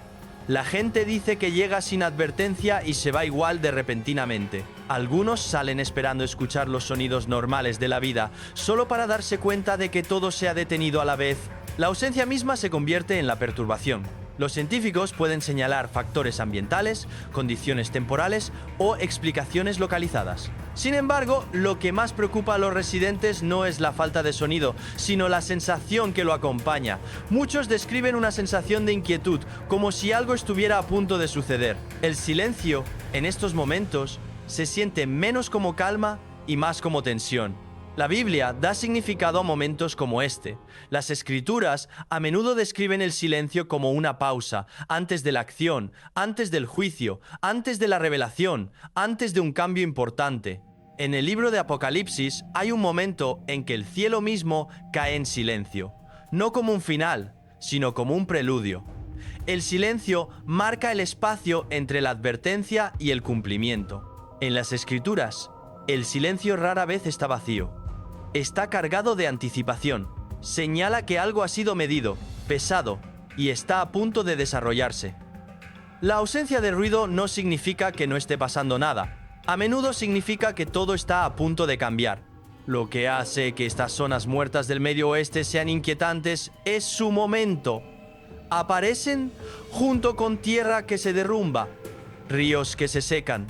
La gente dice que llega sin advertencia y se va igual de repentinamente. Algunos salen esperando escuchar los sonidos normales de la vida, solo para darse cuenta de que todo se ha detenido a la vez. La ausencia misma se convierte en la perturbación. Los científicos pueden señalar factores ambientales, condiciones temporales o explicaciones localizadas. Sin embargo, lo que más preocupa a los residentes no es la falta de sonido, sino la sensación que lo acompaña. Muchos describen una sensación de inquietud, como si algo estuviera a punto de suceder. El silencio, en estos momentos, se siente menos como calma y más como tensión. La Biblia da significado a momentos como este. Las Escrituras a menudo describen el silencio como una pausa, antes de la acción, antes del juicio, antes de la revelación, antes de un cambio importante. En el libro de Apocalipsis hay un momento en que el cielo mismo cae en silencio, no como un final, sino como un preludio. El silencio marca el espacio entre la advertencia y el cumplimiento. En las Escrituras, el silencio rara vez está vacío. Está cargado de anticipación. Señala que algo ha sido medido, pesado, y está a punto de desarrollarse. La ausencia de ruido no significa que no esté pasando nada. A menudo significa que todo está a punto de cambiar. Lo que hace que estas zonas muertas del Medio Oeste sean inquietantes es su momento. Aparecen junto con tierra que se derrumba, ríos que se secan,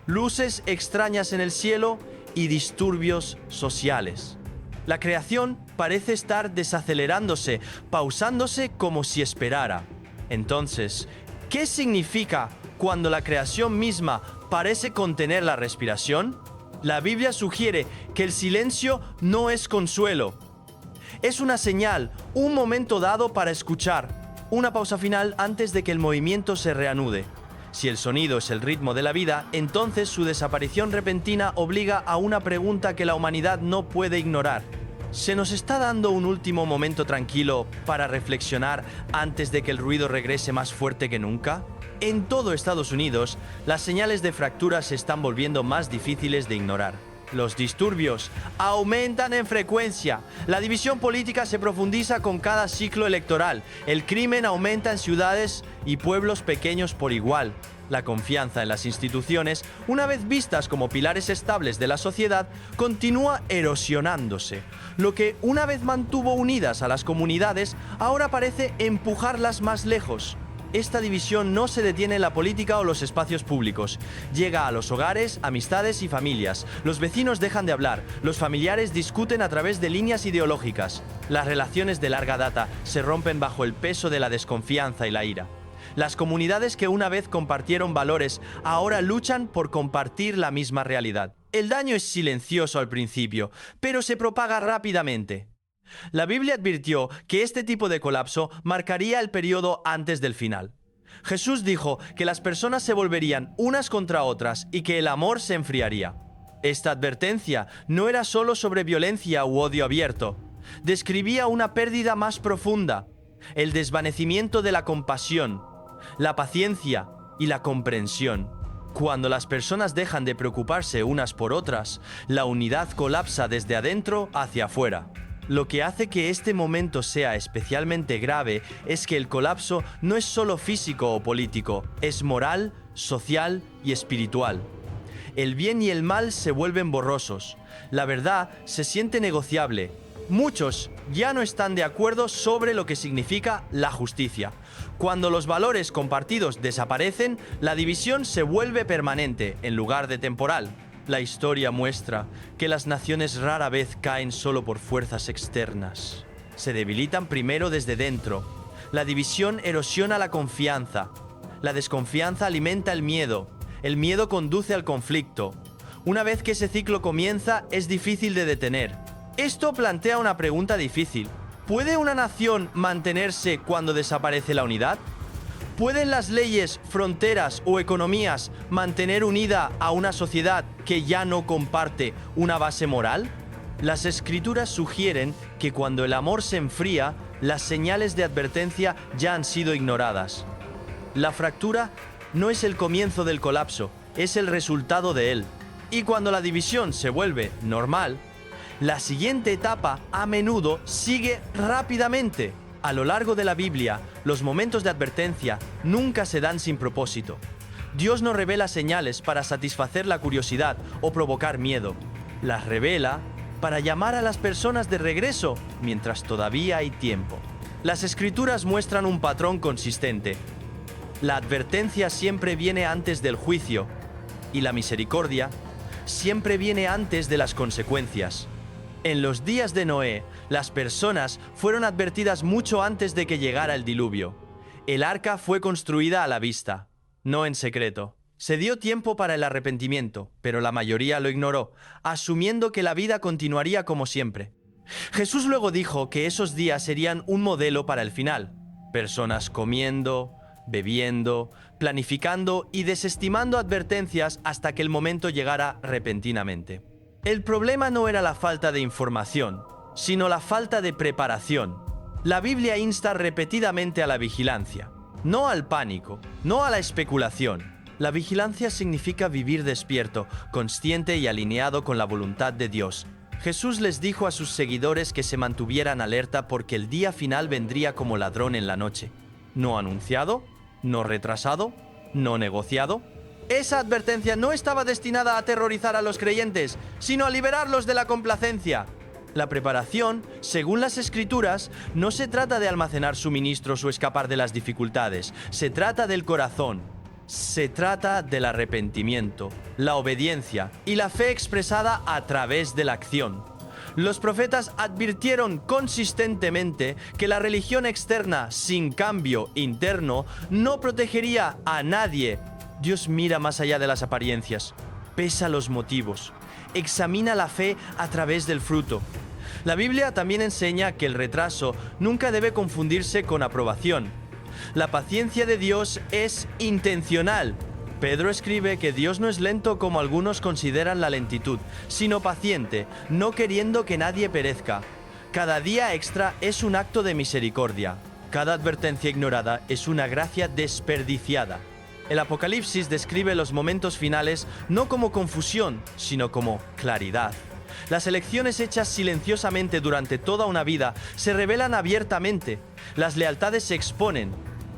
luces extrañas en el cielo y disturbios sociales. La creación parece estar desacelerándose, pausándose como si esperara. Entonces, ¿qué significa cuando la creación misma parece contener la respiración? La Biblia sugiere que el silencio no es consuelo. Es una señal, un momento dado para escuchar, una pausa final antes de que el movimiento se reanude. Si el sonido es el ritmo de la vida, entonces su desaparición repentina obliga a una pregunta que la humanidad no puede ignorar. ¿Se nos está dando un último momento tranquilo para reflexionar antes de que el ruido regrese más fuerte que nunca? En todo Estados Unidos, las señales de fractura se están volviendo más difíciles de ignorar. Los disturbios aumentan en frecuencia. La división política se profundiza con cada ciclo electoral. El crimen aumenta en ciudades y pueblos pequeños por igual. La confianza en las instituciones, una vez vistas como pilares estables de la sociedad, continúa erosionándose. Lo que una vez mantuvo unidas a las comunidades, ahora parece empujarlas más lejos. Esta división no se detiene en la política o los espacios públicos. Llega a los hogares, amistades y familias. Los vecinos dejan de hablar. Los familiares discuten a través de líneas ideológicas. Las relaciones de larga data se rompen bajo el peso de la desconfianza y la ira. Las comunidades que una vez compartieron valores ahora luchan por compartir la misma realidad. El daño es silencioso al principio, pero se propaga rápidamente. La Biblia advirtió que este tipo de colapso marcaría el periodo antes del final. Jesús dijo que las personas se volverían unas contra otras y que el amor se enfriaría. Esta advertencia no era solo sobre violencia u odio abierto. Describía una pérdida más profunda, el desvanecimiento de la compasión, la paciencia y la comprensión. Cuando las personas dejan de preocuparse unas por otras, la unidad colapsa desde adentro hacia afuera. Lo que hace que este momento sea especialmente grave es que el colapso no es solo físico o político, es moral, social y espiritual. El bien y el mal se vuelven borrosos. La verdad se siente negociable. Muchos ya no están de acuerdo sobre lo que significa la justicia. Cuando los valores compartidos desaparecen, la división se vuelve permanente en lugar de temporal. La historia muestra que las naciones rara vez caen solo por fuerzas externas. Se debilitan primero desde dentro. La división erosiona la confianza. La desconfianza alimenta el miedo conduce al conflicto. Una vez que ese ciclo comienza, es difícil de detener. Esto plantea una pregunta difícil. ¿Puede una nación mantenerse cuando desaparece la unidad? ¿Pueden las leyes, fronteras o economías mantener unida a una sociedad que ya no comparte una base moral? Las escrituras sugieren que cuando el amor se enfría, las señales de advertencia ya han sido ignoradas. La fractura no es el comienzo del colapso, es el resultado de él. Y cuando la división se vuelve normal, la siguiente etapa a menudo sigue rápidamente. A lo largo de la Biblia, los momentos de advertencia nunca se dan sin propósito. Dios no revela señales para satisfacer la curiosidad o provocar miedo. Las revela para llamar a las personas de regreso mientras todavía hay tiempo. Las escrituras muestran un patrón consistente. La advertencia siempre viene antes del juicio y la misericordia siempre viene antes de las consecuencias. En los días de Noé, las personas fueron advertidas mucho antes de que llegara el diluvio. El arca fue construida a la vista, no en secreto. Se dio tiempo para el arrepentimiento, pero la mayoría lo ignoró, asumiendo que la vida continuaría como siempre. Jesús luego dijo que esos días serían un modelo para el final. Personas comiendo, bebiendo, planificando y desestimando advertencias hasta que el momento llegara repentinamente. El problema no era la falta de información, sino la falta de preparación. La Biblia insta repetidamente a la vigilancia, no al pánico, no a la especulación. La vigilancia significa vivir despierto, consciente y alineado con la voluntad de Dios. Jesús les dijo a sus seguidores que se mantuvieran alerta porque el día final vendría como ladrón en la noche. No anunciado, no retrasado, no negociado. Esa advertencia no estaba destinada a aterrorizar a los creyentes, sino a liberarlos de la complacencia. La preparación, según las Escrituras, no se trata de almacenar suministros o escapar de las dificultades. Se trata del corazón. Se trata del arrepentimiento, la obediencia y la fe expresada a través de la acción. Los profetas advirtieron consistentemente que la religión externa sin cambio interno no protegería a nadie. Dios mira más allá de las apariencias, pesa los motivos, examina la fe a través del fruto. La Biblia también enseña que el retraso nunca debe confundirse con aprobación. La paciencia de Dios es intencional. Pedro escribe que Dios no es lento como algunos consideran la lentitud, sino paciente, no queriendo que nadie perezca. Cada día extra es un acto de misericordia. Cada advertencia ignorada es una gracia desperdiciada. El Apocalipsis describe los momentos finales no como confusión, sino como claridad. Las elecciones hechas silenciosamente durante toda una vida se revelan abiertamente. Las lealtades se exponen.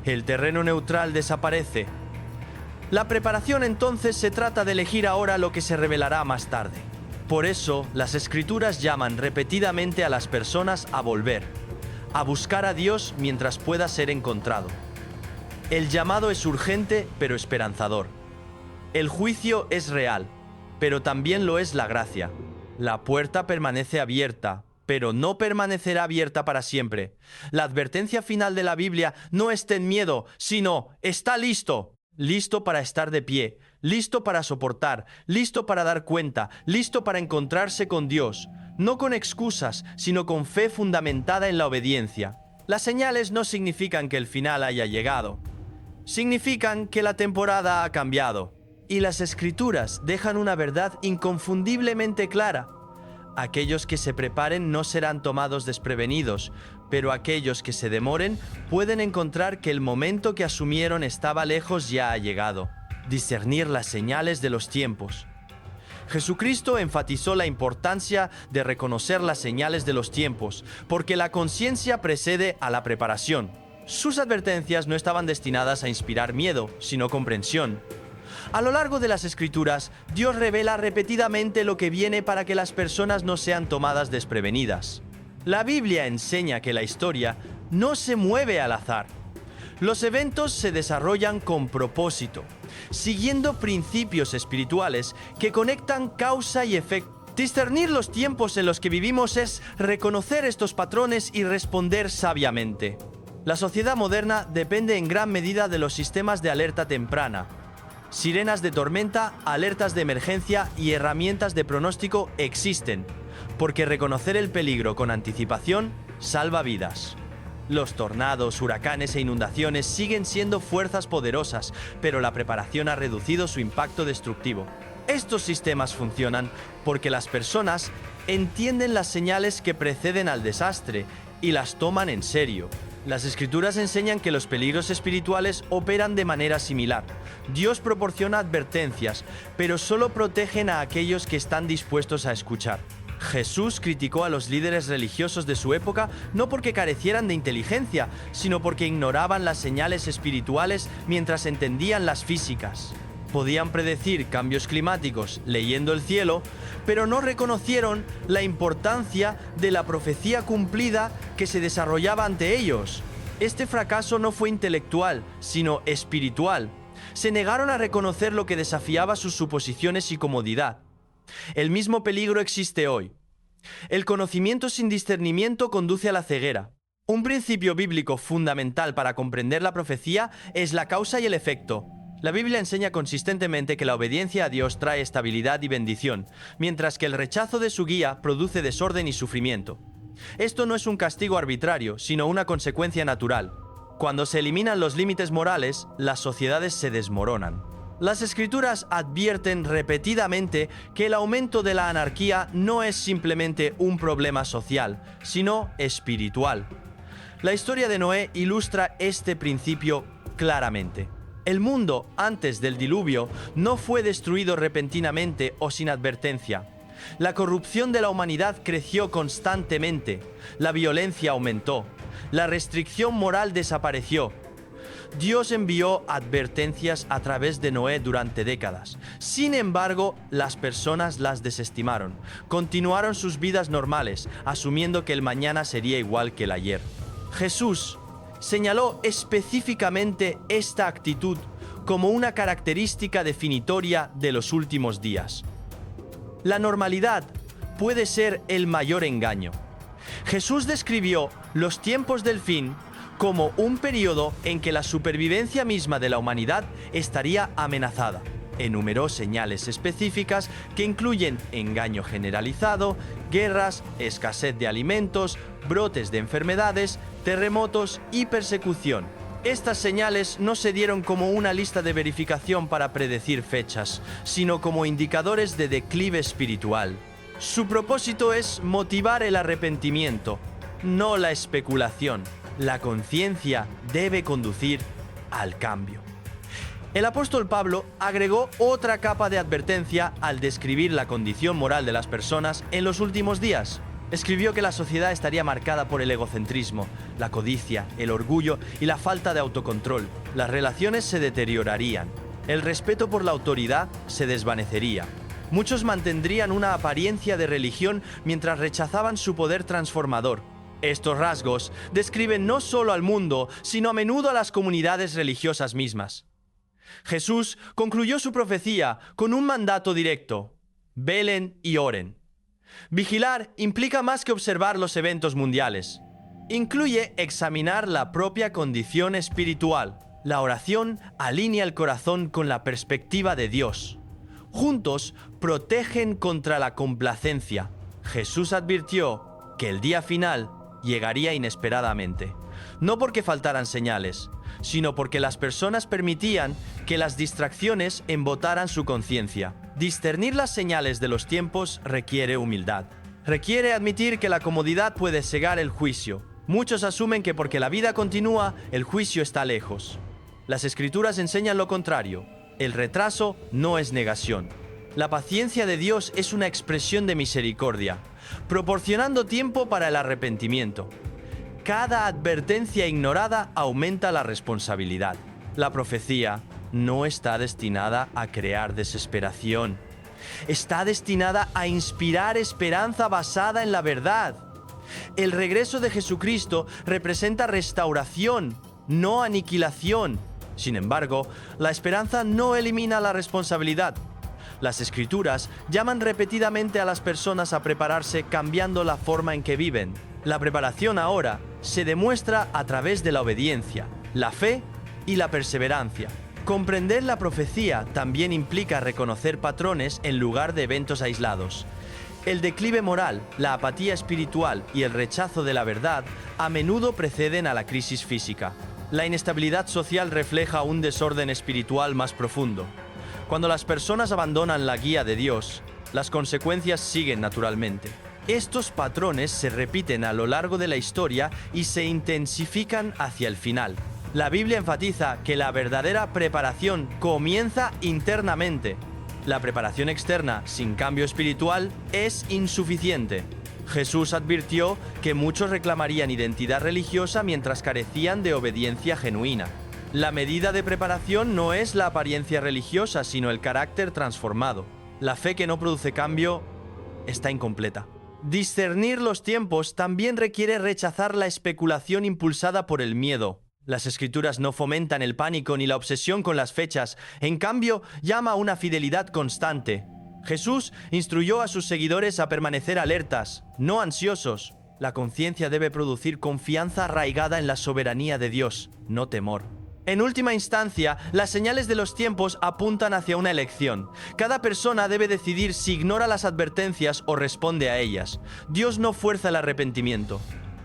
El terreno neutral desaparece. La preparación entonces se trata de elegir ahora lo que se revelará más tarde. Por eso, las Escrituras llaman repetidamente a las personas a volver, a buscar a Dios mientras pueda ser encontrado. El llamado es urgente, pero esperanzador. El juicio es real, pero también lo es la gracia. La puerta permanece abierta, pero no permanecerá abierta para siempre. La advertencia final de la Biblia no es ten miedo, sino está listo. Listo para estar de pie, listo para soportar, listo para dar cuenta, listo para encontrarse con Dios. No con excusas, sino con fe fundamentada en la obediencia. Las señales no significan que el final haya llegado. Significan que la temporada ha cambiado. Y las Escrituras dejan una verdad inconfundiblemente clara. Aquellos que se preparen no serán tomados desprevenidos, pero aquellos que se demoren pueden encontrar que el momento que asumieron estaba lejos ya ha llegado. Discernir las señales de los tiempos. Jesucristo enfatizó la importancia de reconocer las señales de los tiempos, porque la conciencia precede a la preparación. Sus advertencias no estaban destinadas a inspirar miedo, sino comprensión. A lo largo de las Escrituras, Dios revela repetidamente lo que viene para que las personas no sean tomadas desprevenidas. La Biblia enseña que la historia no se mueve al azar. Los eventos se desarrollan con propósito, siguiendo principios espirituales que conectan causa y efecto. Discernir los tiempos en los que vivimos es reconocer estos patrones y responder sabiamente. La sociedad moderna depende en gran medida de los sistemas de alerta temprana. Sirenas de tormenta, alertas de emergencia y herramientas de pronóstico existen, porque reconocer el peligro con anticipación salva vidas. Los tornados, huracanes e inundaciones siguen siendo fuerzas poderosas, pero la preparación ha reducido su impacto destructivo. Estos sistemas funcionan porque las personas entienden las señales que preceden al desastre y las toman en serio. Las Escrituras enseñan que los peligros espirituales operan de manera similar. Dios proporciona advertencias, pero solo protegen a aquellos que están dispuestos a escuchar. Jesús criticó a los líderes religiosos de su época no porque carecieran de inteligencia, sino porque ignoraban las señales espirituales mientras entendían las físicas. Podían predecir cambios climáticos leyendo el cielo, pero no reconocieron la importancia de la profecía cumplida que se desarrollaba ante ellos. Este fracaso no fue intelectual, sino espiritual. Se negaron a reconocer lo que desafiaba sus suposiciones y comodidad. El mismo peligro existe hoy. El conocimiento sin discernimiento conduce a la ceguera. Un principio bíblico fundamental para comprender la profecía es la causa y el efecto. La Biblia enseña consistentemente que la obediencia a Dios trae estabilidad y bendición, mientras que el rechazo de su guía produce desorden y sufrimiento. Esto no es un castigo arbitrario, sino una consecuencia natural. Cuando se eliminan los límites morales, las sociedades se desmoronan. Las Escrituras advierten repetidamente que el aumento de la anarquía no es simplemente un problema social, sino espiritual. La historia de Noé ilustra este principio claramente. El mundo, antes del diluvio, no fue destruido repentinamente o sin advertencia. La corrupción de la humanidad creció constantemente, la violencia aumentó, la restricción moral desapareció. Dios envió advertencias a través de Noé durante décadas. Sin embargo, las personas las desestimaron. Continuaron sus vidas normales, asumiendo que el mañana sería igual que el ayer. Jesús señaló específicamente esta actitud como una característica definitoria de los últimos días. La normalidad puede ser el mayor engaño. Jesús describió los tiempos del fin como un periodo en que la supervivencia misma de la humanidad estaría amenazada. Enumeró señales específicas que incluyen engaño generalizado, guerras, escasez de alimentos, brotes de enfermedades, terremotos y persecución. Estas señales no se dieron como una lista de verificación para predecir fechas, sino como indicadores de declive espiritual. Su propósito es motivar el arrepentimiento, no la especulación. La conciencia debe conducir al cambio. El apóstol Pablo agregó otra capa de advertencia al describir la condición moral de las personas en los últimos días. Escribió que la sociedad estaría marcada por el egocentrismo, la codicia, el orgullo y la falta de autocontrol. Las relaciones se deteriorarían. El respeto por la autoridad se desvanecería. Muchos mantendrían una apariencia de religión mientras rechazaban su poder transformador. Estos rasgos describen no solo al mundo, sino a menudo a las comunidades religiosas mismas. Jesús concluyó su profecía con un mandato directo: velen y oren. Vigilar implica más que observar los eventos mundiales. Incluye examinar la propia condición espiritual. La oración alinea el corazón con la perspectiva de Dios. Juntos protegen contra la complacencia. Jesús advirtió que el día final llegaría inesperadamente, no porque faltaran señales, sino porque las personas permitían que las distracciones embotaran su conciencia. Discernir las señales de los tiempos requiere humildad. Requiere admitir que la comodidad puede cegar el juicio. Muchos asumen que porque la vida continúa, el juicio está lejos. Las Escrituras enseñan lo contrario. El retraso no es negación. La paciencia de Dios es una expresión de misericordia, proporcionando tiempo para el arrepentimiento. Cada advertencia ignorada aumenta la responsabilidad. La profecía no está destinada a crear desesperación. Está destinada a inspirar esperanza basada en la verdad. El regreso de Jesucristo representa restauración, no aniquilación. Sin embargo, la esperanza no elimina la responsabilidad. Las Escrituras llaman repetidamente a las personas a prepararse cambiando la forma en que viven. La preparación ahora se demuestra a través de la obediencia, la fe y la perseverancia. Comprender la profecía también implica reconocer patrones en lugar de eventos aislados. El declive moral, la apatía espiritual y el rechazo de la verdad a menudo preceden a la crisis física. La inestabilidad social refleja un desorden espiritual más profundo. Cuando las personas abandonan la guía de Dios, las consecuencias siguen naturalmente. Estos patrones se repiten a lo largo de la historia y se intensifican hacia el final. La Biblia enfatiza que la verdadera preparación comienza internamente. La preparación externa sin cambio espiritual es insuficiente. Jesús advirtió que muchos reclamarían identidad religiosa mientras carecían de obediencia genuina. La medida de preparación no es la apariencia religiosa, sino el carácter transformado. La fe que no produce cambio está incompleta. Discernir los tiempos también requiere rechazar la especulación impulsada por el miedo. Las Escrituras no fomentan el pánico ni la obsesión con las fechas, en cambio, llama a una fidelidad constante. Jesús instruyó a sus seguidores a permanecer alertas, no ansiosos. La conciencia debe producir confianza arraigada en la soberanía de Dios, no temor. En última instancia, las señales de los tiempos apuntan hacia una elección. Cada persona debe decidir si ignora las advertencias o responde a ellas. Dios no fuerza el arrepentimiento,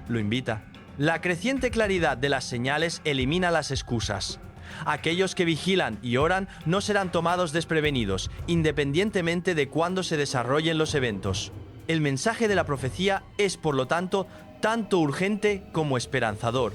lo invita. La creciente claridad de las señales elimina las excusas. Aquellos que vigilan y oran no serán tomados desprevenidos, independientemente de cuándo se desarrollen los eventos. El mensaje de la profecía es, por lo tanto urgente como esperanzador.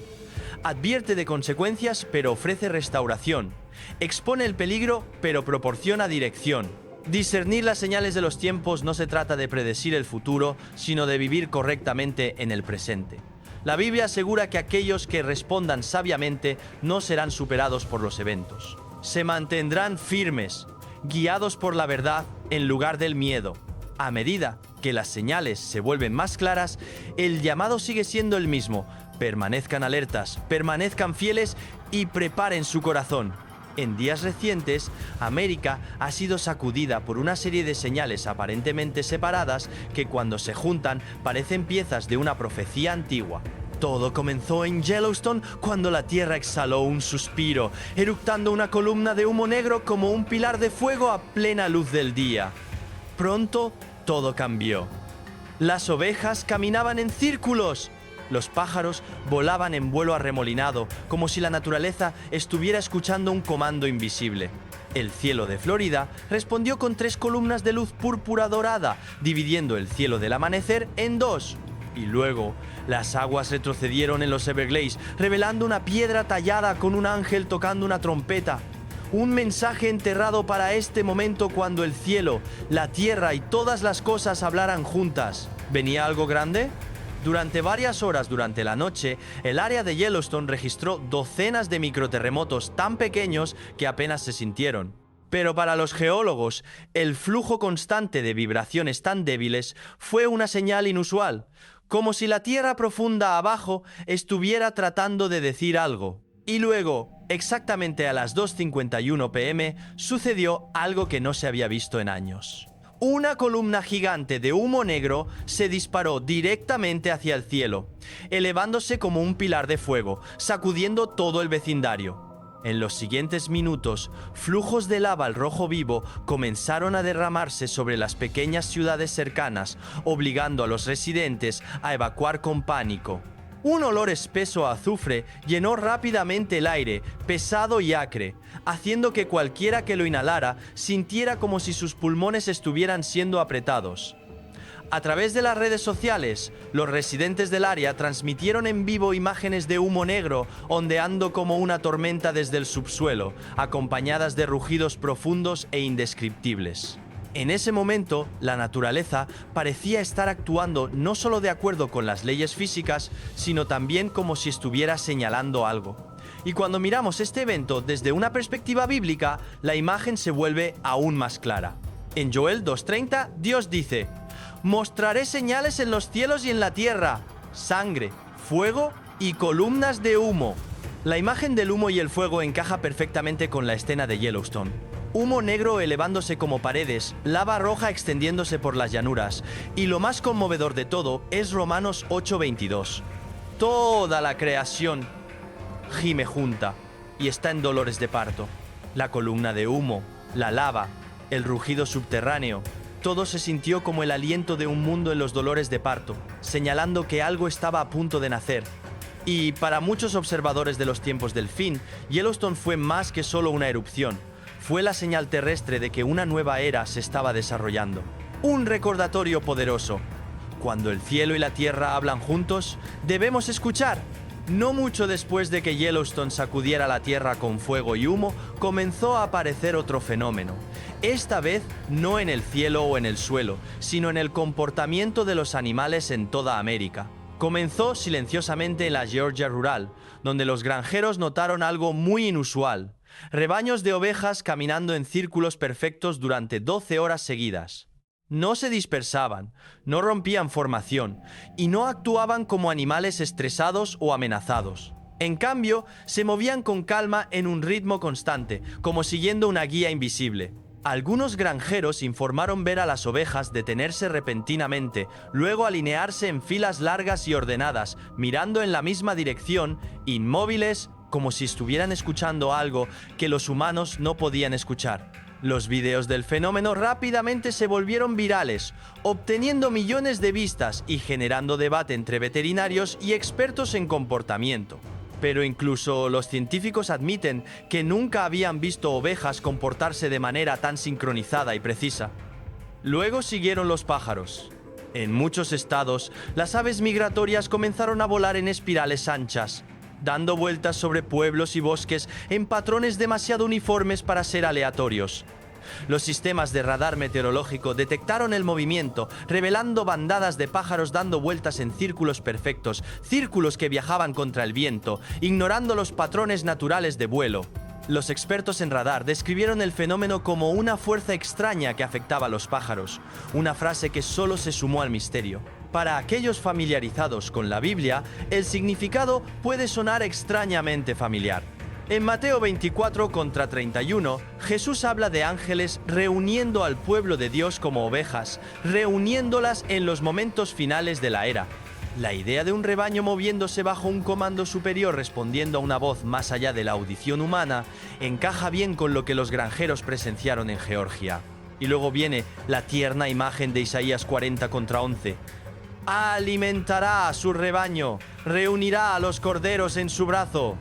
Advierte de consecuencias, pero ofrece restauración. Expone el peligro, pero proporciona dirección. Discernir las señales de los tiempos no se trata de predecir el futuro, sino de vivir correctamente en el presente. La Biblia asegura que aquellos que respondan sabiamente no serán superados por los eventos. Se mantendrán firmes, guiados por la verdad en lugar del miedo. A medida que las señales se vuelven más claras, el llamado sigue siendo el mismo. Permanezcan alertas, permanezcan fieles y preparen su corazón. En días recientes, América ha sido sacudida por una serie de señales aparentemente separadas que cuando se juntan parecen piezas de una profecía antigua. Todo comenzó en Yellowstone cuando la tierra exhaló un suspiro, eructando una columna de humo negro como un pilar de fuego a plena luz del día. Pronto, todo cambió. Las ovejas caminaban en círculos. Los pájaros volaban en vuelo arremolinado, como si la naturaleza estuviera escuchando un comando invisible. El cielo de Florida respondió con 3 columnas de luz púrpura dorada, dividiendo el cielo del amanecer en 2. Y luego, las aguas retrocedieron en los Everglades, revelando una piedra tallada con un ángel tocando una trompeta. Un mensaje enterrado para este momento cuando el cielo, la tierra y todas las cosas hablaran juntas. ¿Venía algo grande? Durante varias horas durante la noche, el área de Yellowstone registró docenas de microterremotos tan pequeños que apenas se sintieron. Pero para los geólogos, el flujo constante de vibraciones tan débiles fue una señal inusual, como si la tierra profunda abajo estuviera tratando de decir algo. Y luego, exactamente a las 2:51 p.m., sucedió algo que no se había visto en años. Una columna gigante de humo negro se disparó directamente hacia el cielo, elevándose como un pilar de fuego, sacudiendo todo el vecindario. En los siguientes minutos, flujos de lava al rojo vivo comenzaron a derramarse sobre las pequeñas ciudades cercanas, obligando a los residentes a evacuar con pánico. Un olor espeso a azufre llenó rápidamente el aire, pesado y acre, haciendo que cualquiera que lo inhalara sintiera como si sus pulmones estuvieran siendo apretados. A través de las redes sociales, los residentes del área transmitieron en vivo imágenes de humo negro ondeando como una tormenta desde el subsuelo, acompañadas de rugidos profundos e indescriptibles. En ese momento, la naturaleza parecía estar actuando no solo de acuerdo con las leyes físicas, sino también como si estuviera señalando algo. Y cuando miramos este evento desde una perspectiva bíblica, la imagen se vuelve aún más clara. En Joel 2:30, Dios dice: «Mostraré señales en los cielos y en la tierra, sangre, fuego y columnas de humo». La imagen del humo y el fuego encaja perfectamente con la escena de Yellowstone. humo negro elevándose como paredes, lava roja extendiéndose por las llanuras, y lo más conmovedor de todo es Romanos 8:22. Toda la creación gime junta y está en dolores de parto. La columna de humo, la lava, el rugido subterráneo, todo se sintió como el aliento de un mundo en los dolores de parto, señalando que algo estaba a punto de nacer. Y para muchos observadores de los tiempos del fin, Yellowstone fue más que solo una erupción. Fue la señal terrestre de que una nueva era se estaba desarrollando. Un recordatorio poderoso. Cuando el cielo y la tierra hablan juntos, debemos escuchar. No mucho después de que Yellowstone sacudiera la tierra con fuego y humo, comenzó a aparecer otro fenómeno. Esta vez no en el cielo o en el suelo, sino en el comportamiento de los animales en toda América. Comenzó silenciosamente en la Georgia rural, donde los granjeros notaron algo muy inusual. Rebaños de ovejas caminando en círculos perfectos durante 12 horas seguidas. No se dispersaban, no rompían formación y no actuaban como animales estresados o amenazados. En cambio, se movían con calma en un ritmo constante, como siguiendo una guía invisible. Algunos granjeros informaron ver a las ovejas detenerse repentinamente, luego alinearse en filas largas y ordenadas, mirando en la misma dirección, inmóviles, como si estuvieran escuchando algo que los humanos no podían escuchar. Los videos del fenómeno rápidamente se volvieron virales, obteniendo millones de vistas y generando debate entre veterinarios y expertos en comportamiento. Pero incluso los científicos admiten que nunca habían visto ovejas comportarse de manera tan sincronizada y precisa. Luego siguieron los pájaros. En muchos estados, las aves migratorias comenzaron a volar en espirales anchas, dando vueltas sobre pueblos y bosques en patrones demasiado uniformes para ser aleatorios. Los sistemas de radar meteorológico detectaron el movimiento, revelando bandadas de pájaros dando vueltas en círculos perfectos, círculos que viajaban contra el viento, ignorando los patrones naturales de vuelo. Los expertos en radar describieron el fenómeno como una fuerza extraña que afectaba a los pájaros, una frase que solo se sumó al misterio. Para aquellos familiarizados con la Biblia, el significado puede sonar extrañamente familiar. En Mateo 24:31, Jesús habla de ángeles reuniendo al pueblo de Dios como ovejas, reuniéndolas en los momentos finales de la era. La idea de un rebaño moviéndose bajo un comando superior respondiendo a una voz más allá de la audición humana encaja bien con lo que los granjeros presenciaron en Georgia. Y luego viene la tierna imagen de Isaías 40:11. Alimentará a su rebaño, reunirá a los corderos en su brazo.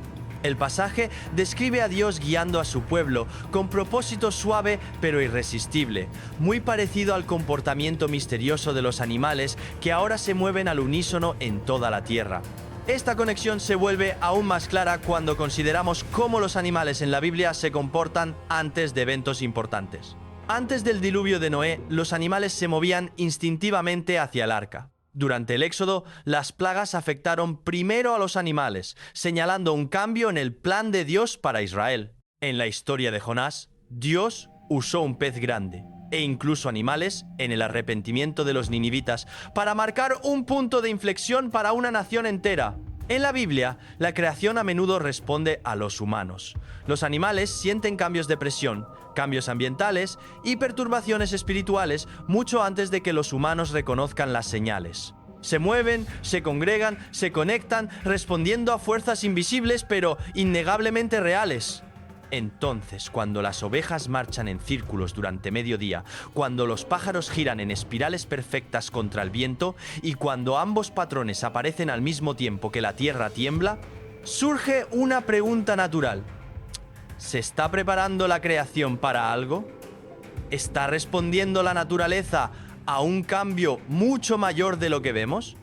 El pasaje describe a Dios guiando a su pueblo con propósito suave pero irresistible, muy parecido al comportamiento misterioso de los animales que ahora se mueven al unísono en toda la tierra. Esta conexión se vuelve aún más clara cuando consideramos cómo los animales en la Biblia se comportan antes de eventos importantes. Antes del diluvio de Noé, los animales se movían instintivamente hacia el arca. Durante el Éxodo, las plagas afectaron primero a los animales, señalando un cambio en el plan de Dios para Israel. En la historia de Jonás, Dios usó un pez grande, e incluso animales, en el arrepentimiento de los ninivitas, para marcar un punto de inflexión para una nación entera. En la Biblia, la creación a menudo responde a los humanos. Los animales sienten cambios de presión, cambios ambientales y perturbaciones espirituales mucho antes de que los humanos reconozcan las señales. Se mueven, se congregan, se conectan, respondiendo a fuerzas invisibles pero innegablemente reales. Entonces, cuando las ovejas marchan en círculos durante mediodía, cuando los pájaros giran en espirales perfectas contra el viento y cuando ambos patrones aparecen al mismo tiempo que la tierra tiembla, surge una pregunta natural. ¿Se está preparando la creación para algo? ¿Está respondiendo la naturaleza a un cambio mucho mayor de lo que vemos?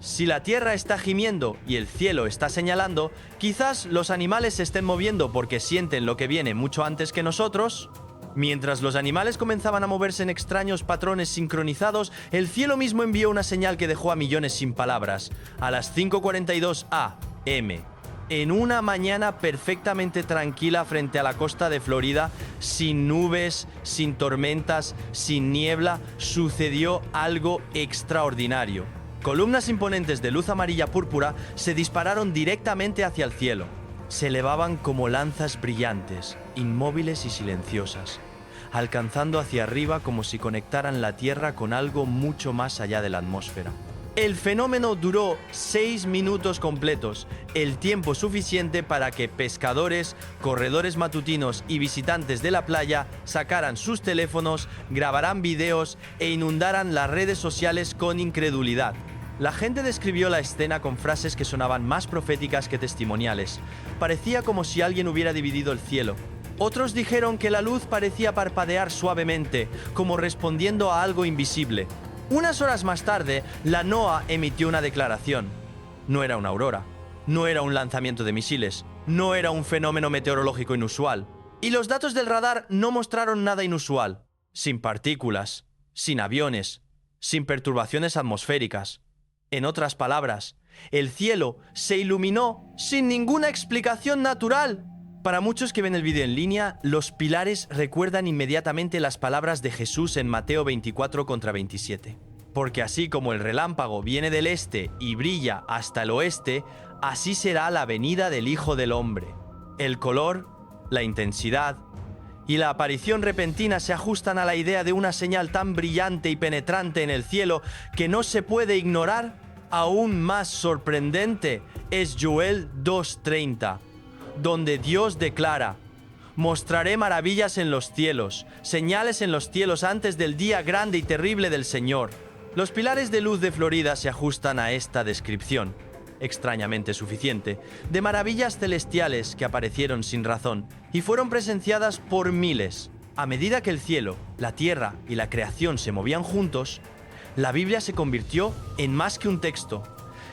Si la tierra está gimiendo y el cielo está señalando, quizás los animales se estén moviendo porque sienten lo que viene mucho antes que nosotros. Mientras los animales comenzaban a moverse en extraños patrones sincronizados, el cielo mismo envió una señal que dejó a millones sin palabras. A las 5:42 a.m., en una mañana perfectamente tranquila frente a la costa de Florida, sin nubes, sin tormentas, sin niebla, sucedió algo extraordinario. Columnas imponentes de luz amarilla púrpura se dispararon directamente hacia el cielo. Se elevaban como lanzas brillantes, inmóviles y silenciosas. alcanzando hacia arriba como si conectaran la Tierra con algo mucho más allá de la atmósfera. El fenómeno duró 6 minutos completos, el tiempo suficiente para que pescadores, corredores matutinos y visitantes de la playa sacaran sus teléfonos, grabaran videos e inundaran las redes sociales con incredulidad. La gente describió la escena con frases que sonaban más proféticas que testimoniales. Parecía como si alguien hubiera dividido el cielo. Otros dijeron que la luz parecía parpadear suavemente, como respondiendo a algo invisible. Unas horas más tarde, la NOAA emitió una declaración. No era una aurora, no era un lanzamiento de misiles, no era un fenómeno meteorológico inusual. Y los datos del radar no mostraron nada inusual. Sin partículas, sin aviones, sin perturbaciones atmosféricas. En otras palabras, el cielo se iluminó sin ninguna explicación natural. Para muchos que ven el vídeo en línea, los pilares recuerdan inmediatamente las palabras de Jesús en Mateo 24:27. Porque así como el relámpago viene del este y brilla hasta el oeste, así será la venida del Hijo del Hombre. El color, la intensidad y la aparición repentina se ajustan a la idea de una señal tan brillante y penetrante en el cielo que no se puede ignorar. Aún más sorprendente es Joel 2:30. Donde Dios declara: mostraré maravillas en los cielos, señales en los cielos antes del día grande y terrible del Señor. Los pilares de luz de Florida se ajustan a esta descripción, extrañamente suficiente, de maravillas celestiales que aparecieron sin razón y fueron presenciadas por miles. A medida que el cielo, la tierra y la creación se movían juntos, la Biblia se convirtió en más que un texto.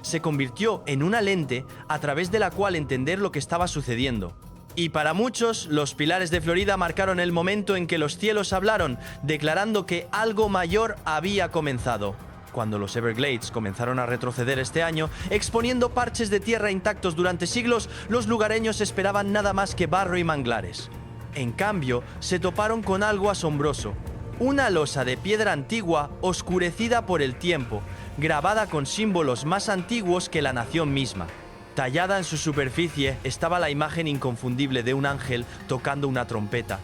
Se convirtió en una lente a través de la cual entender lo que estaba sucediendo. Y para muchos, los pilares de Florida marcaron el momento en que los cielos hablaron, declarando que algo mayor había comenzado. Cuando los Everglades comenzaron a retroceder este año, exponiendo parches de tierra intactos durante siglos, los lugareños esperaban nada más que barro y manglares. En cambio, se toparon con algo asombroso. Una losa de piedra antigua oscurecida por el tiempo, grabada con símbolos más antiguos que la nación misma. Tallada en su superficie estaba la imagen inconfundible de un ángel tocando una trompeta.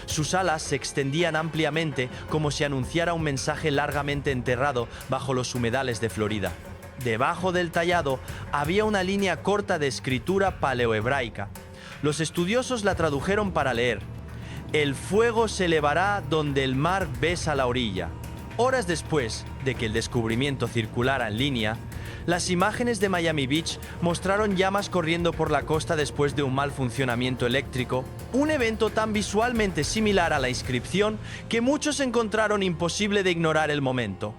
Sus alas se extendían ampliamente como si anunciara un mensaje largamente enterrado bajo los humedales de Florida. Debajo del tallado había una línea corta de escritura paleohebraica. Los estudiosos la tradujeron para leer: el fuego se elevará donde el mar besa la orilla. Horas después de que el descubrimiento circulara en línea, las imágenes de Miami Beach mostraron llamas corriendo por la costa después de un mal funcionamiento eléctrico, un evento tan visualmente similar a la inscripción que muchos encontraron imposible de ignorar el momento.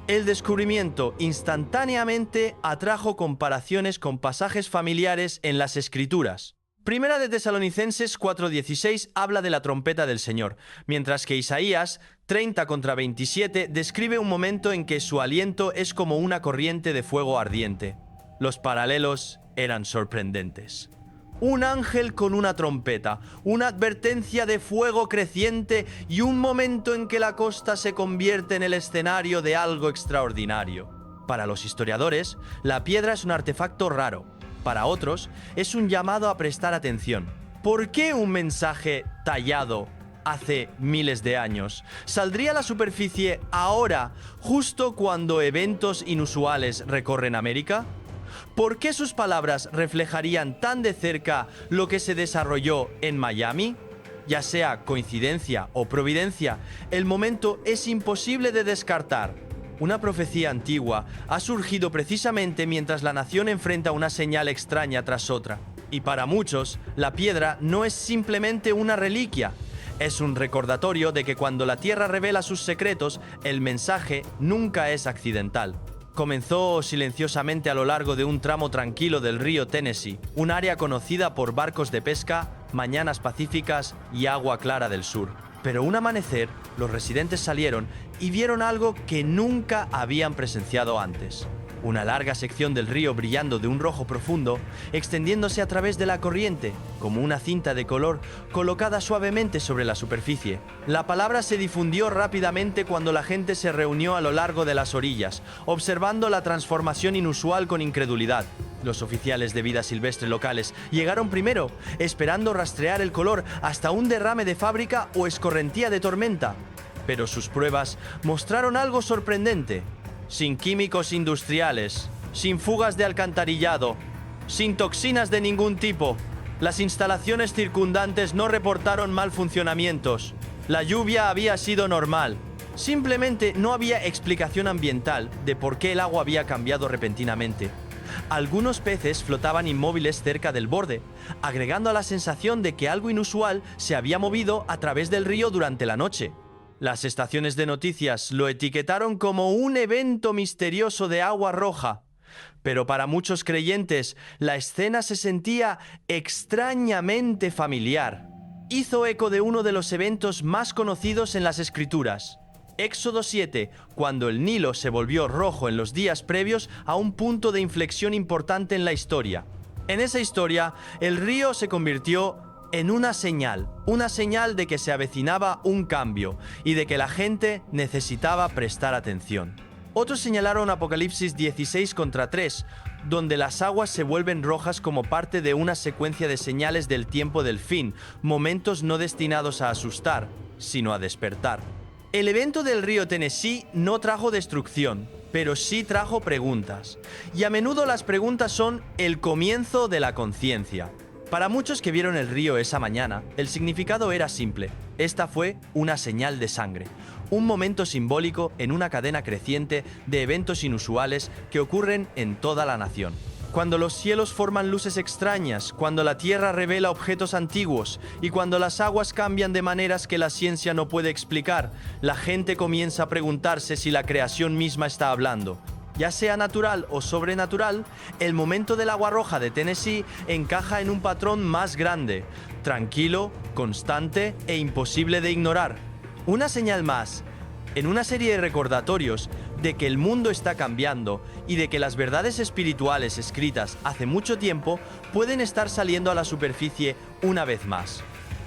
El descubrimiento instantáneamente atrajo comparaciones con pasajes familiares en las Escrituras. Primera de Tesalonicenses 4:16 habla de la trompeta del Señor, mientras que Isaías 30:27 describe un momento en que su aliento es como una corriente de fuego ardiente. Los paralelos eran sorprendentes. Un ángel con una trompeta, una advertencia de fuego creciente y un momento en que la costa se convierte en el escenario de algo extraordinario. Para los historiadores, la piedra es un artefacto raro. Para otros, es un llamado a prestar atención. ¿Por qué un mensaje tallado hace miles de años saldría a la superficie ahora, justo cuando eventos inusuales recorren América? ¿Por qué sus palabras reflejarían tan de cerca lo que se desarrolló en Miami? Ya sea coincidencia o providencia, el momento es imposible de descartar. Una profecía antigua ha surgido precisamente mientras la nación enfrenta una señal extraña tras otra. Y para muchos, la piedra no es simplemente una reliquia. Es un recordatorio de que cuando la Tierra revela sus secretos, el mensaje nunca es accidental. Comenzó silenciosamente a lo largo de un tramo tranquilo del río Tennessee, un área conocida por barcos de pesca, mañanas pacíficas y agua clara del sur. Pero un amanecer, los residentes salieron y vieron algo que nunca habían presenciado antes. una larga sección del río brillando de un rojo profundo, extendiéndose a través de la corriente, como una cinta de color colocada suavemente sobre la superficie. La palabra se difundió rápidamente cuando la gente se reunió a lo largo de las orillas, observando la transformación inusual con incredulidad. Los oficiales de vida silvestre locales llegaron primero, esperando rastrear el color hasta un derrame de fábrica o escorrentía de tormenta. Pero sus pruebas mostraron algo sorprendente. Sin químicos industriales, sin fugas de alcantarillado, sin toxinas de ningún tipo. Las instalaciones circundantes no reportaron mal funcionamientos. La lluvia había sido normal. Simplemente no había explicación ambiental de por qué el agua había cambiado repentinamente. Algunos peces flotaban inmóviles cerca del borde, agregando a la sensación de que algo inusual se había movido a través del río durante la noche. Las estaciones de noticias lo etiquetaron como un evento misterioso de agua roja, pero para muchos creyentes la escena se sentía extrañamente familiar. Hizo eco de uno de los eventos más conocidos en las Escrituras, Éxodo 7, cuando el Nilo se volvió rojo en los días previos a un punto de inflexión importante en la historia. En esa historia, el río se convirtió en una señal de que se avecinaba un cambio y de que la gente necesitaba prestar atención. Otros señalaron Apocalipsis 16:3, donde las aguas se vuelven rojas como parte de una secuencia de señales del tiempo del fin, momentos no destinados a asustar, sino a despertar. El evento del río Tennessee no trajo destrucción, pero sí trajo preguntas. Y a menudo las preguntas son el comienzo de la conciencia. Para muchos que vieron el río esa mañana, el significado era simple. Esta fue una señal de sangre, un momento simbólico en una cadena creciente de eventos inusuales que ocurren en toda la nación. Cuando los cielos forman luces extrañas, cuando la tierra revela objetos antiguos y cuando las aguas cambian de maneras que la ciencia no puede explicar, la gente comienza a preguntarse si la creación misma está hablando. Ya sea natural o sobrenatural, el momento del agua roja de Tennessee encaja en un patrón más grande, tranquilo, constante e imposible de ignorar. Una señal más, en una serie de recordatorios de que el mundo está cambiando y de que las verdades espirituales escritas hace mucho tiempo pueden estar saliendo a la superficie una vez más.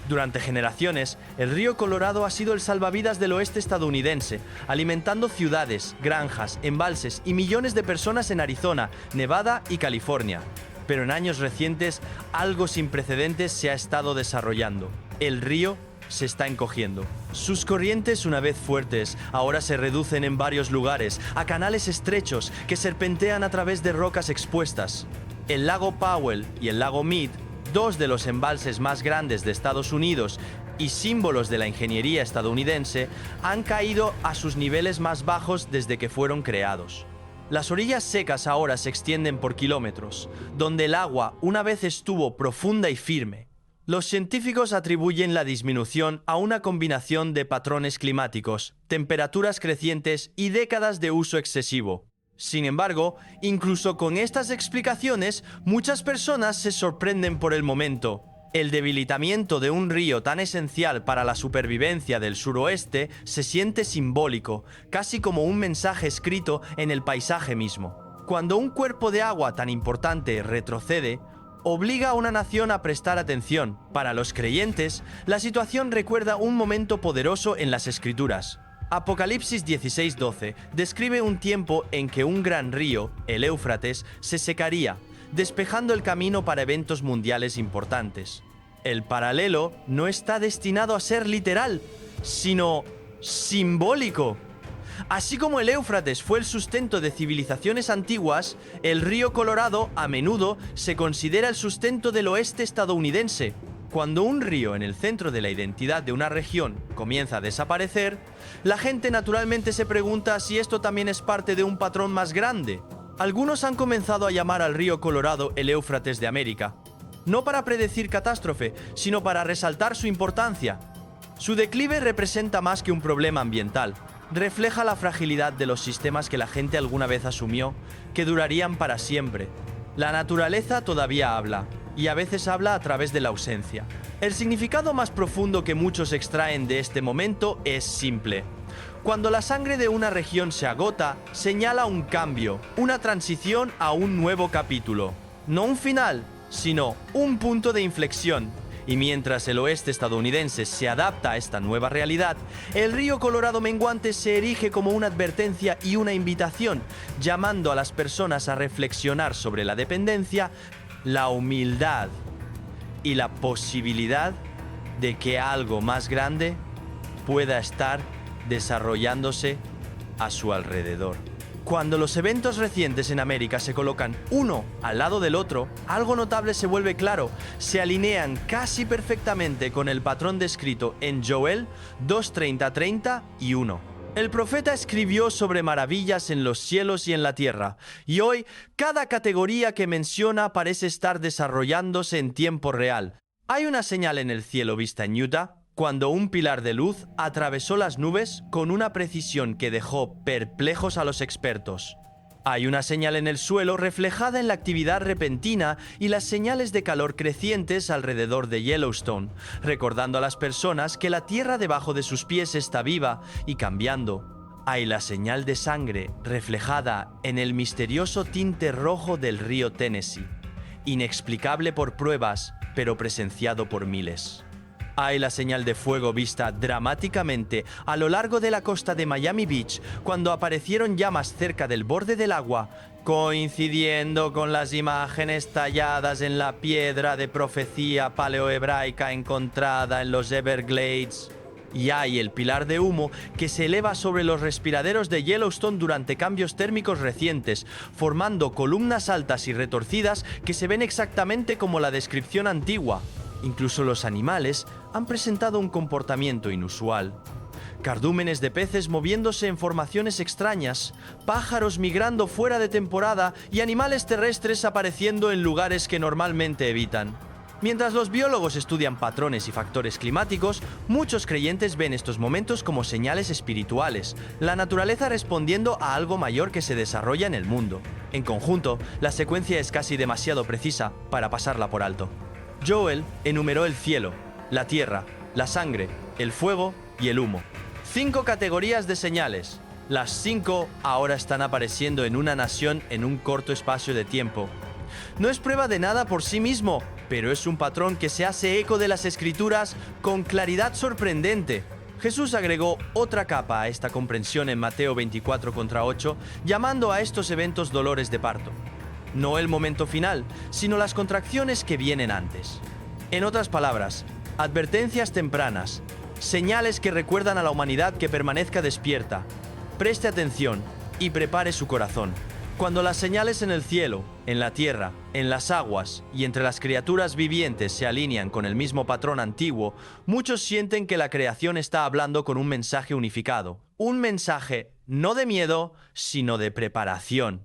Durante generaciones, el río Colorado ha sido el salvavidas del oeste estadounidense, alimentando ciudades, granjas, embalses y millones de personas en Arizona, Nevada y California. Pero en años recientes, algo sin precedentes se ha estado desarrollando. El río se está encogiendo. Sus corrientes, una vez fuertes, ahora se reducen en varios lugares a canales estrechos que serpentean a través de rocas expuestas. El lago Powell y el lago Mead, dos de los embalses más grandes de Estados Unidos y símbolos de la ingeniería estadounidense, han caído a sus niveles más bajos desde que fueron creados. Las orillas secas ahora se extienden por kilómetros, donde el agua una vez estuvo profunda y firme. Los científicos atribuyen la disminución a una combinación de patrones climáticos, temperaturas crecientes y décadas de uso excesivo. Sin embargo, incluso con estas explicaciones, muchas personas se sorprenden por el momento. El debilitamiento de un río tan esencial para la supervivencia del suroeste se siente simbólico, casi como un mensaje escrito en el paisaje mismo. Cuando un cuerpo de agua tan importante retrocede, obliga a una nación a prestar atención. Para los creyentes, la situación recuerda un momento poderoso en las Escrituras. Apocalipsis 16:12 describe un tiempo en que un gran río, el Éufrates, se secaría, despejando el camino para eventos mundiales importantes. El paralelo no está destinado a ser literal, sino simbólico. Así como el Éufrates fue el sustento de civilizaciones antiguas, el río Colorado a menudo se considera el sustento del oeste estadounidense. Cuando un río en el centro de la identidad de una región comienza a desaparecer, la gente naturalmente se pregunta si esto también es parte de un patrón más grande. Algunos han comenzado a llamar al río Colorado el Éufrates de América, no para predecir catástrofe, sino para resaltar su importancia. Su declive representa más que un problema ambiental. Refleja la fragilidad de los sistemas que la gente alguna vez asumió que durarían para siempre. La naturaleza todavía habla, y a veces habla a través de la ausencia. El significado más profundo que muchos extraen de este momento es simple. Cuando la sangre de una región se agota, señala un cambio, una transición a un nuevo capítulo. No un final, sino un punto de inflexión. Y mientras el oeste estadounidense se adapta a esta nueva realidad, el río Colorado menguante se erige como una advertencia y una invitación, llamando a las personas a reflexionar sobre la dependencia, la humildad y la posibilidad de que algo más grande pueda estar desarrollándose a su alrededor. Cuando los eventos recientes en América se colocan uno al lado del otro, algo notable se vuelve claro. Se alinean casi perfectamente con el patrón descrito en Joel 2:30 y 1. El profeta escribió sobre maravillas en los cielos y en la tierra, y hoy cada categoría que menciona parece estar desarrollándose en tiempo real. Hay una señal en el cielo vista en Utah, cuando un pilar de luz atravesó las nubes con una precisión que dejó perplejos a los expertos. Hay una señal en el suelo reflejada en la actividad repentina y las señales de calor crecientes alrededor de Yellowstone, recordando a las personas que la tierra debajo de sus pies está viva y cambiando. Hay la señal de sangre reflejada en el misterioso tinte rojo del río Tennessee, inexplicable por pruebas, pero presenciado por miles. Hay la señal de fuego vista dramáticamente a lo largo de la costa de Miami Beach cuando aparecieron llamas cerca del borde del agua, coincidiendo con las imágenes talladas en la piedra de profecía paleohebraica encontrada en los Everglades. Y hay el pilar de humo que se eleva sobre los respiraderos de Yellowstone durante cambios térmicos recientes, formando columnas altas y retorcidas que se ven exactamente como la descripción antigua. Incluso los animales han presentado un comportamiento inusual. Cardúmenes de peces moviéndose en formaciones extrañas, pájaros migrando fuera de temporada y animales terrestres apareciendo en lugares que normalmente evitan. Mientras los biólogos estudian patrones y factores climáticos, muchos creyentes ven estos momentos como señales espirituales, la naturaleza respondiendo a algo mayor que se desarrolla en el mundo. En conjunto, la secuencia es casi demasiado precisa para pasarla por alto. Joel enumeró el cielo, la tierra, la sangre, el fuego y el humo. 5 categorías de señales. Las 5 ahora están apareciendo en una nación en un corto espacio de tiempo. No es prueba de nada por sí mismo, pero es un patrón que se hace eco de las Escrituras con claridad sorprendente. Jesús agregó otra capa a esta comprensión en Mateo 24:8, llamando a estos eventos dolores de parto. No el momento final, sino las contracciones que vienen antes. En otras palabras, advertencias tempranas, señales que recuerdan a la humanidad que permanezca despierta. Preste atención y prepare su corazón. Cuando las señales en el cielo, en la tierra, en las aguas y entre las criaturas vivientes se alinean con el mismo patrón antiguo, muchos sienten que la creación está hablando con un mensaje unificado. Un mensaje no de miedo, sino de preparación.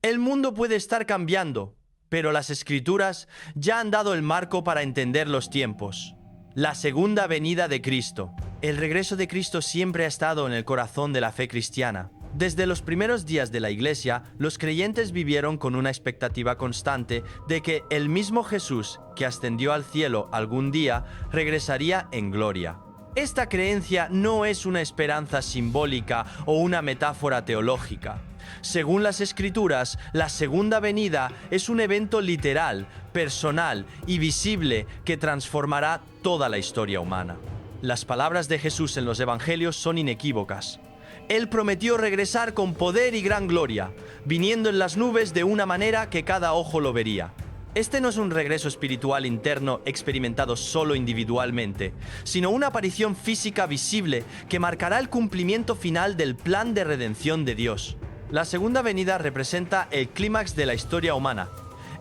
El mundo puede estar cambiando, pero las Escrituras ya han dado el marco para entender los tiempos. La segunda venida de Cristo. El regreso de Cristo siempre ha estado en el corazón de la fe cristiana. Desde los primeros días de la Iglesia, los creyentes vivieron con una expectativa constante de que el mismo Jesús, que ascendió al cielo algún día, regresaría en gloria. Esta creencia no es una esperanza simbólica o una metáfora teológica. Según las Escrituras, la segunda venida es un evento literal, personal y visible que transformará toda la historia humana. Las palabras de Jesús en los Evangelios son inequívocas. Él prometió regresar con poder y gran gloria, viniendo en las nubes de una manera que cada ojo lo vería. Este no es un regreso espiritual interno experimentado solo individualmente, sino una aparición física visible que marcará el cumplimiento final del plan de redención de Dios. La segunda venida representa el clímax de la historia humana,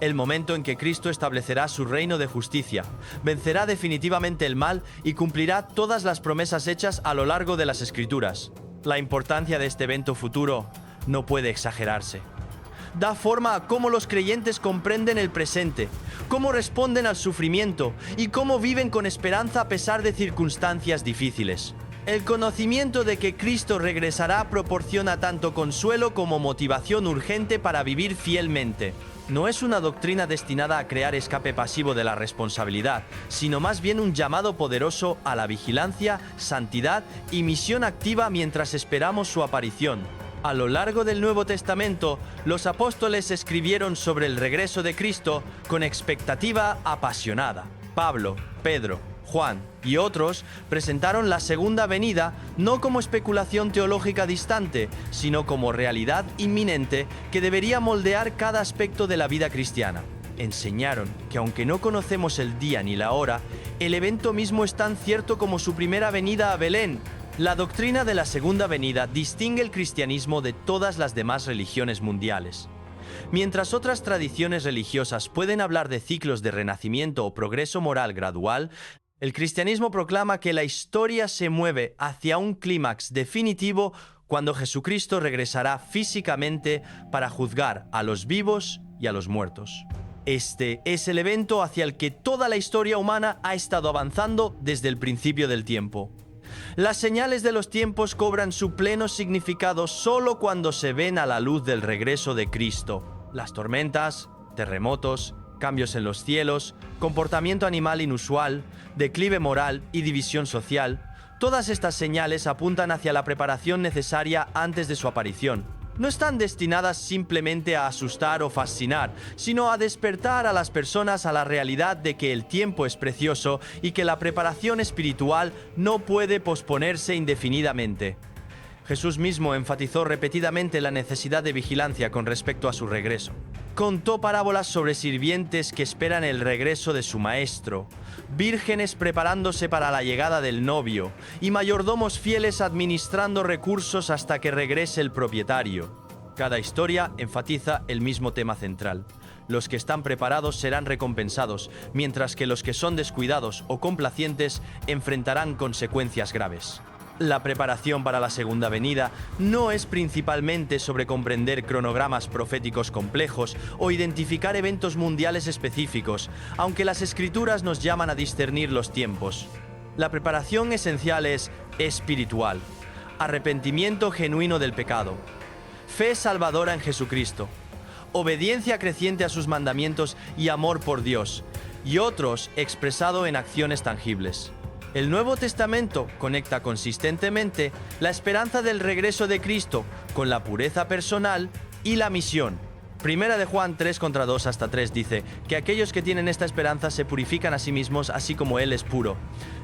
el momento en que Cristo establecerá su reino de justicia, vencerá definitivamente el mal y cumplirá todas las promesas hechas a lo largo de las Escrituras. La importancia de este evento futuro no puede exagerarse. Da forma a cómo los creyentes comprenden el presente, cómo responden al sufrimiento y cómo viven con esperanza a pesar de circunstancias difíciles. El conocimiento de que Cristo regresará proporciona tanto consuelo como motivación urgente para vivir fielmente. No es una doctrina destinada a crear escape pasivo de la responsabilidad, sino más bien un llamado poderoso a la vigilancia, santidad y misión activa mientras esperamos su aparición. A lo largo del Nuevo Testamento, los apóstoles escribieron sobre el regreso de Cristo con expectativa apasionada. Pablo, Pedro, Juan y otros presentaron la segunda venida no como especulación teológica distante, sino como realidad inminente que debería moldear cada aspecto de la vida cristiana. Enseñaron que aunque no conocemos el día ni la hora, el evento mismo es tan cierto como su primera venida a Belén. La doctrina de la segunda venida distingue el cristianismo de todas las demás religiones mundiales. Mientras otras tradiciones religiosas pueden hablar de ciclos de renacimiento o progreso moral gradual, el cristianismo proclama que la historia se mueve hacia un clímax definitivo cuando Jesucristo regresará físicamente para juzgar a los vivos y a los muertos. Este es el evento hacia el que toda la historia humana ha estado avanzando desde el principio del tiempo. Las señales de los tiempos cobran su pleno significado solo cuando se ven a la luz del regreso de Cristo. Las tormentas, terremotos, cambios en los cielos, comportamiento animal inusual, declive moral y división social, todas estas señales apuntan hacia la preparación necesaria antes de su aparición. No están destinadas simplemente a asustar o fascinar, sino a despertar a las personas a la realidad de que el tiempo es precioso y que la preparación espiritual no puede posponerse indefinidamente. Jesús mismo enfatizó repetidamente la necesidad de vigilancia con respecto a su regreso. Contó parábolas sobre sirvientes que esperan el regreso de su maestro, vírgenes preparándose para la llegada del novio y mayordomos fieles administrando recursos hasta que regrese el propietario. Cada historia enfatiza el mismo tema central. Los que están preparados serán recompensados, mientras que los que son descuidados o complacientes enfrentarán consecuencias graves. La preparación para la segunda venida no es principalmente sobre comprender cronogramas proféticos complejos o identificar eventos mundiales específicos, aunque las escrituras nos llaman a discernir los tiempos. La preparación esencial es espiritual, arrepentimiento genuino del pecado, fe salvadora en Jesucristo, obediencia creciente a sus mandamientos y amor por Dios, y otros expresado en acciones tangibles. El Nuevo Testamento conecta consistentemente la esperanza del regreso de Cristo con la pureza personal y la misión. Primera de Juan 3:2-3 dice que aquellos que tienen esta esperanza se purifican a sí mismos así como Él es puro.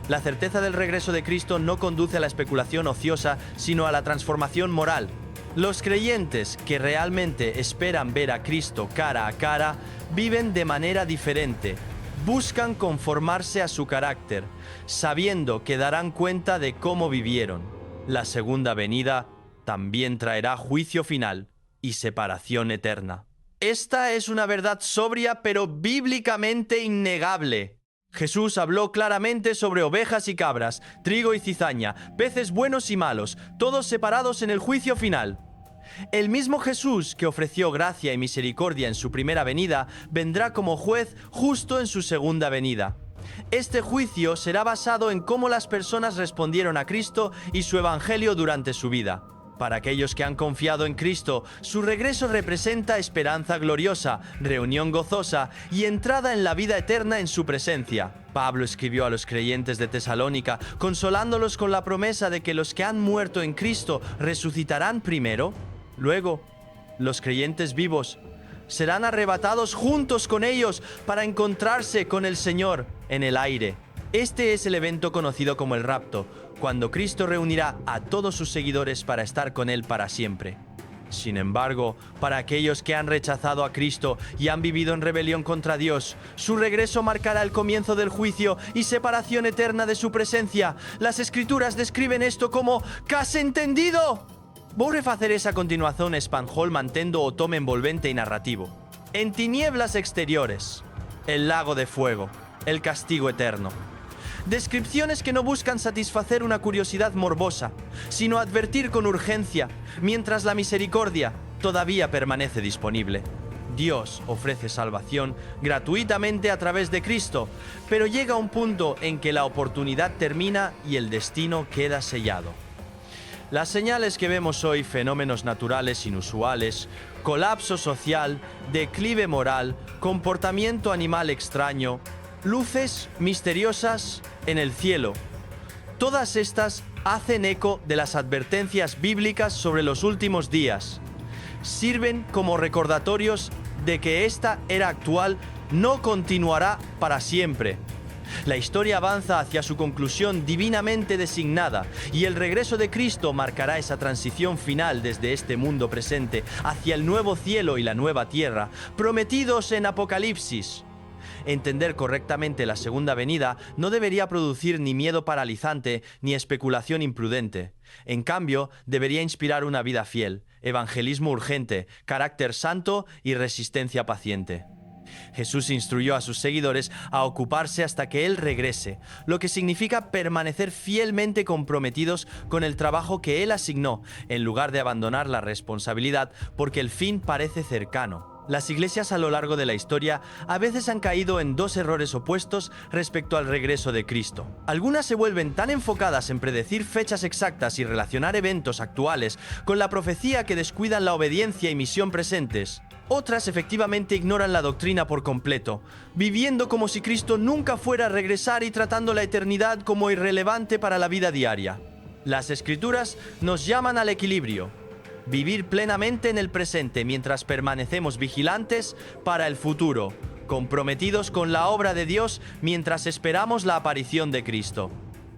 La certeza del regreso de Cristo no conduce a la especulación ociosa, sino a la transformación moral. Los creyentes que realmente esperan ver a Cristo cara a cara viven de manera diferente. Buscan conformarse a su carácter, sabiendo que darán cuenta de cómo vivieron. La segunda venida también traerá juicio final y separación eterna. Esta es una verdad sobria pero bíblicamente innegable. Jesús habló claramente sobre ovejas y cabras, trigo y cizaña, peces buenos y malos, todos separados en el juicio final. El mismo Jesús que ofreció gracia y misericordia en su primera venida, vendrá como juez justo en su segunda venida. Este juicio será basado en cómo las personas respondieron a Cristo y su evangelio durante su vida. Para aquellos que han confiado en Cristo, su regreso representa esperanza gloriosa, reunión gozosa y entrada en la vida eterna en su presencia. Pablo escribió a los creyentes de Tesalónica, consolándolos con la promesa de que los que han muerto en Cristo resucitarán primero. Luego, los creyentes vivos serán arrebatados juntos con ellos para encontrarse con el Señor en el aire. Este es el evento conocido como el rapto, cuando Cristo reunirá a todos sus seguidores para estar con Él para siempre. Sin embargo, para aquellos que han rechazado a Cristo y han vivido en rebelión contra Dios, su regreso marcará el comienzo del juicio y separación eterna de su presencia. Las Escrituras describen esto como «¿Has entendido?» Vorrei fare a continuación espanjol mantendo o tome envolvente y narrativo. En tinieblas exteriores, el lago de fuego, el castigo eterno. Descripciones que no buscan satisfacer una curiosidad morbosa, sino advertir con urgencia, mientras la misericordia todavía permanece disponible. Dios ofrece salvación gratuitamente a través de Cristo, pero llega un punto en que la oportunidad termina y el destino queda sellado. Las señales que vemos hoy, fenómenos naturales inusuales, colapso social, declive moral, comportamiento animal extraño, luces misteriosas en el cielo, todas estas hacen eco de las advertencias bíblicas sobre los últimos días. Sirven como recordatorios de que esta era actual no continuará para siempre. La historia avanza hacia su conclusión divinamente designada y el regreso de Cristo marcará esa transición final desde este mundo presente hacia el nuevo cielo y la nueva tierra, prometidos en Apocalipsis. Entender correctamente la segunda venida no debería producir ni miedo paralizante ni especulación imprudente. En cambio, debería inspirar una vida fiel, evangelismo urgente, carácter santo y resistencia paciente. Jesús instruyó a sus seguidores a ocuparse hasta que Él regrese, lo que significa permanecer fielmente comprometidos con el trabajo que Él asignó, en lugar de abandonar la responsabilidad porque el fin parece cercano. Las iglesias a lo largo de la historia a veces han caído en dos errores opuestos respecto al regreso de Cristo. Algunas se vuelven tan enfocadas en predecir fechas exactas y relacionar eventos actuales con la profecía que descuidan la obediencia y misión presentes. Otras efectivamente ignoran la doctrina por completo, viviendo como si Cristo nunca fuera a regresar y tratando la eternidad como irrelevante para la vida diaria. Las Escrituras nos llaman al equilibrio. Vivir plenamente en el presente mientras permanecemos vigilantes para el futuro, comprometidos con la obra de Dios mientras esperamos la aparición de Cristo.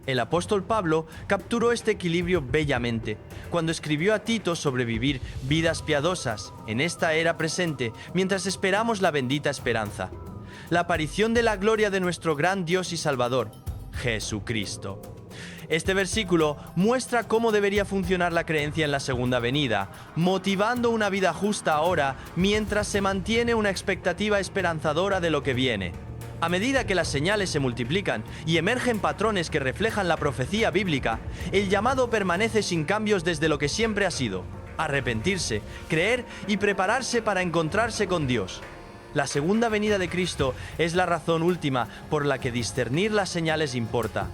El apóstol Pablo capturó este equilibrio bellamente cuando escribió a Tito sobre vivir vidas piadosas en esta era presente mientras esperamos la bendita esperanza, la aparición de la gloria de nuestro gran Dios y Salvador, Jesucristo. Este versículo muestra cómo debería funcionar la creencia en la segunda venida, motivando una vida justa ahora mientras se mantiene una expectativa esperanzadora de lo que viene. A medida que las señales se multiplican y emergen patrones que reflejan la profecía bíblica, el llamado permanece sin cambios desde lo que siempre ha sido: arrepentirse, creer y prepararse para encontrarse con Dios. La segunda venida de Cristo es la razón última por la que discernir las señales importa.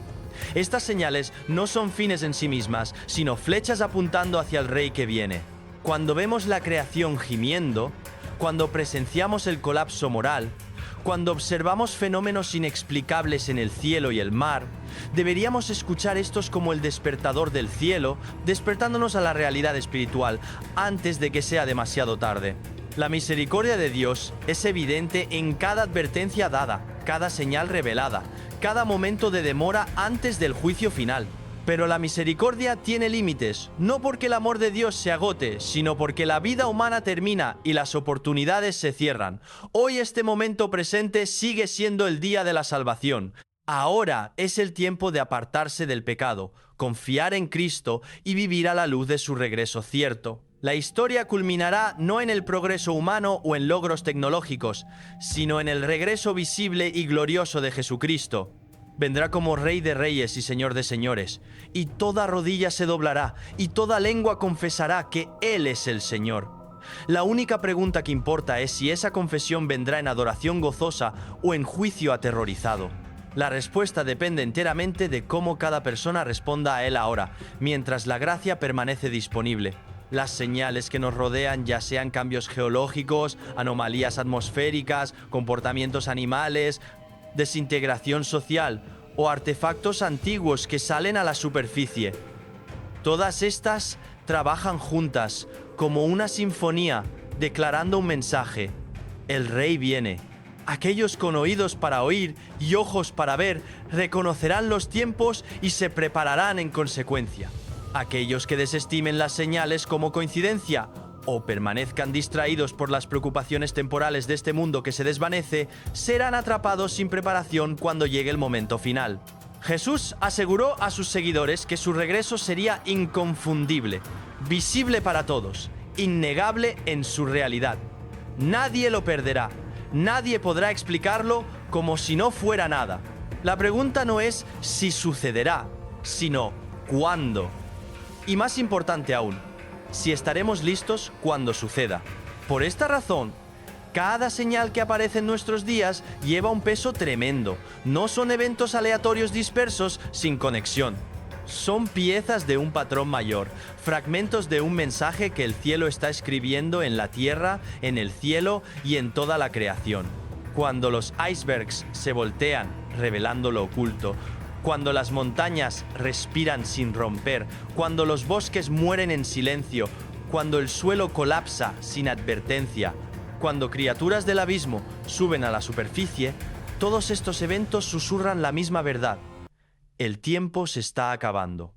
Estas señales no son fines en sí mismas, sino flechas apuntando hacia el Rey que viene. Cuando vemos la creación gimiendo, cuando presenciamos el colapso moral, cuando observamos fenómenos inexplicables en el cielo y el mar, deberíamos escuchar estos como el despertador del cielo, despertándonos a la realidad espiritual antes de que sea demasiado tarde. La misericordia de Dios es evidente en cada advertencia dada, cada señal revelada, cada momento de demora antes del juicio final. Pero la misericordia tiene límites, no porque el amor de Dios se agote, sino porque la vida humana termina y las oportunidades se cierran. Hoy este momento presente sigue siendo el día de la salvación. Ahora es el tiempo de apartarse del pecado, confiar en Cristo y vivir a la luz de su regreso cierto. La historia culminará no en el progreso humano o en logros tecnológicos, sino en el regreso visible y glorioso de Jesucristo. Vendrá como Rey de Reyes y Señor de Señores, y toda rodilla se doblará, y toda lengua confesará que Él es el Señor. La única pregunta que importa es si esa confesión vendrá en adoración gozosa o en juicio aterrorizado. La respuesta depende enteramente de cómo cada persona responda a Él ahora, mientras la gracia permanece disponible. Las señales que nos rodean, ya sean cambios geológicos, anomalías atmosféricas, comportamientos animales, desintegración social o artefactos antiguos que salen a la superficie. Todas estas trabajan juntas como una sinfonía, declarando un mensaje: el Rey viene. Aquellos con oídos para oír y ojos para ver reconocerán los tiempos y se prepararán en consecuencia. Aquellos que desestimen las señales como coincidencia o permanezcan distraídos por las preocupaciones temporales de este mundo que se desvanece, serán atrapados sin preparación cuando llegue el momento final. Jesús aseguró a sus seguidores que su regreso sería inconfundible, visible para todos, innegable en su realidad. Nadie lo perderá, nadie podrá explicarlo como si no fuera nada. La pregunta no es si sucederá, sino cuándo. Y más importante aún, si estaremos listos cuando suceda. Por esta razón, Cada señal que aparece en nuestros días lleva un peso tremendo. No son eventos aleatorios dispersos sin conexión. Son piezas de un patrón mayor, fragmentos de un mensaje que el cielo está escribiendo en la tierra, en el cielo y en toda la creación. Cuando los icebergs se voltean, revelando lo oculto, cuando las montañas respiran sin romper, cuando los bosques mueren en silencio, cuando el suelo colapsa sin advertencia, cuando criaturas del abismo suben a la superficie, todos estos eventos susurran la misma verdad. El tiempo se está acabando.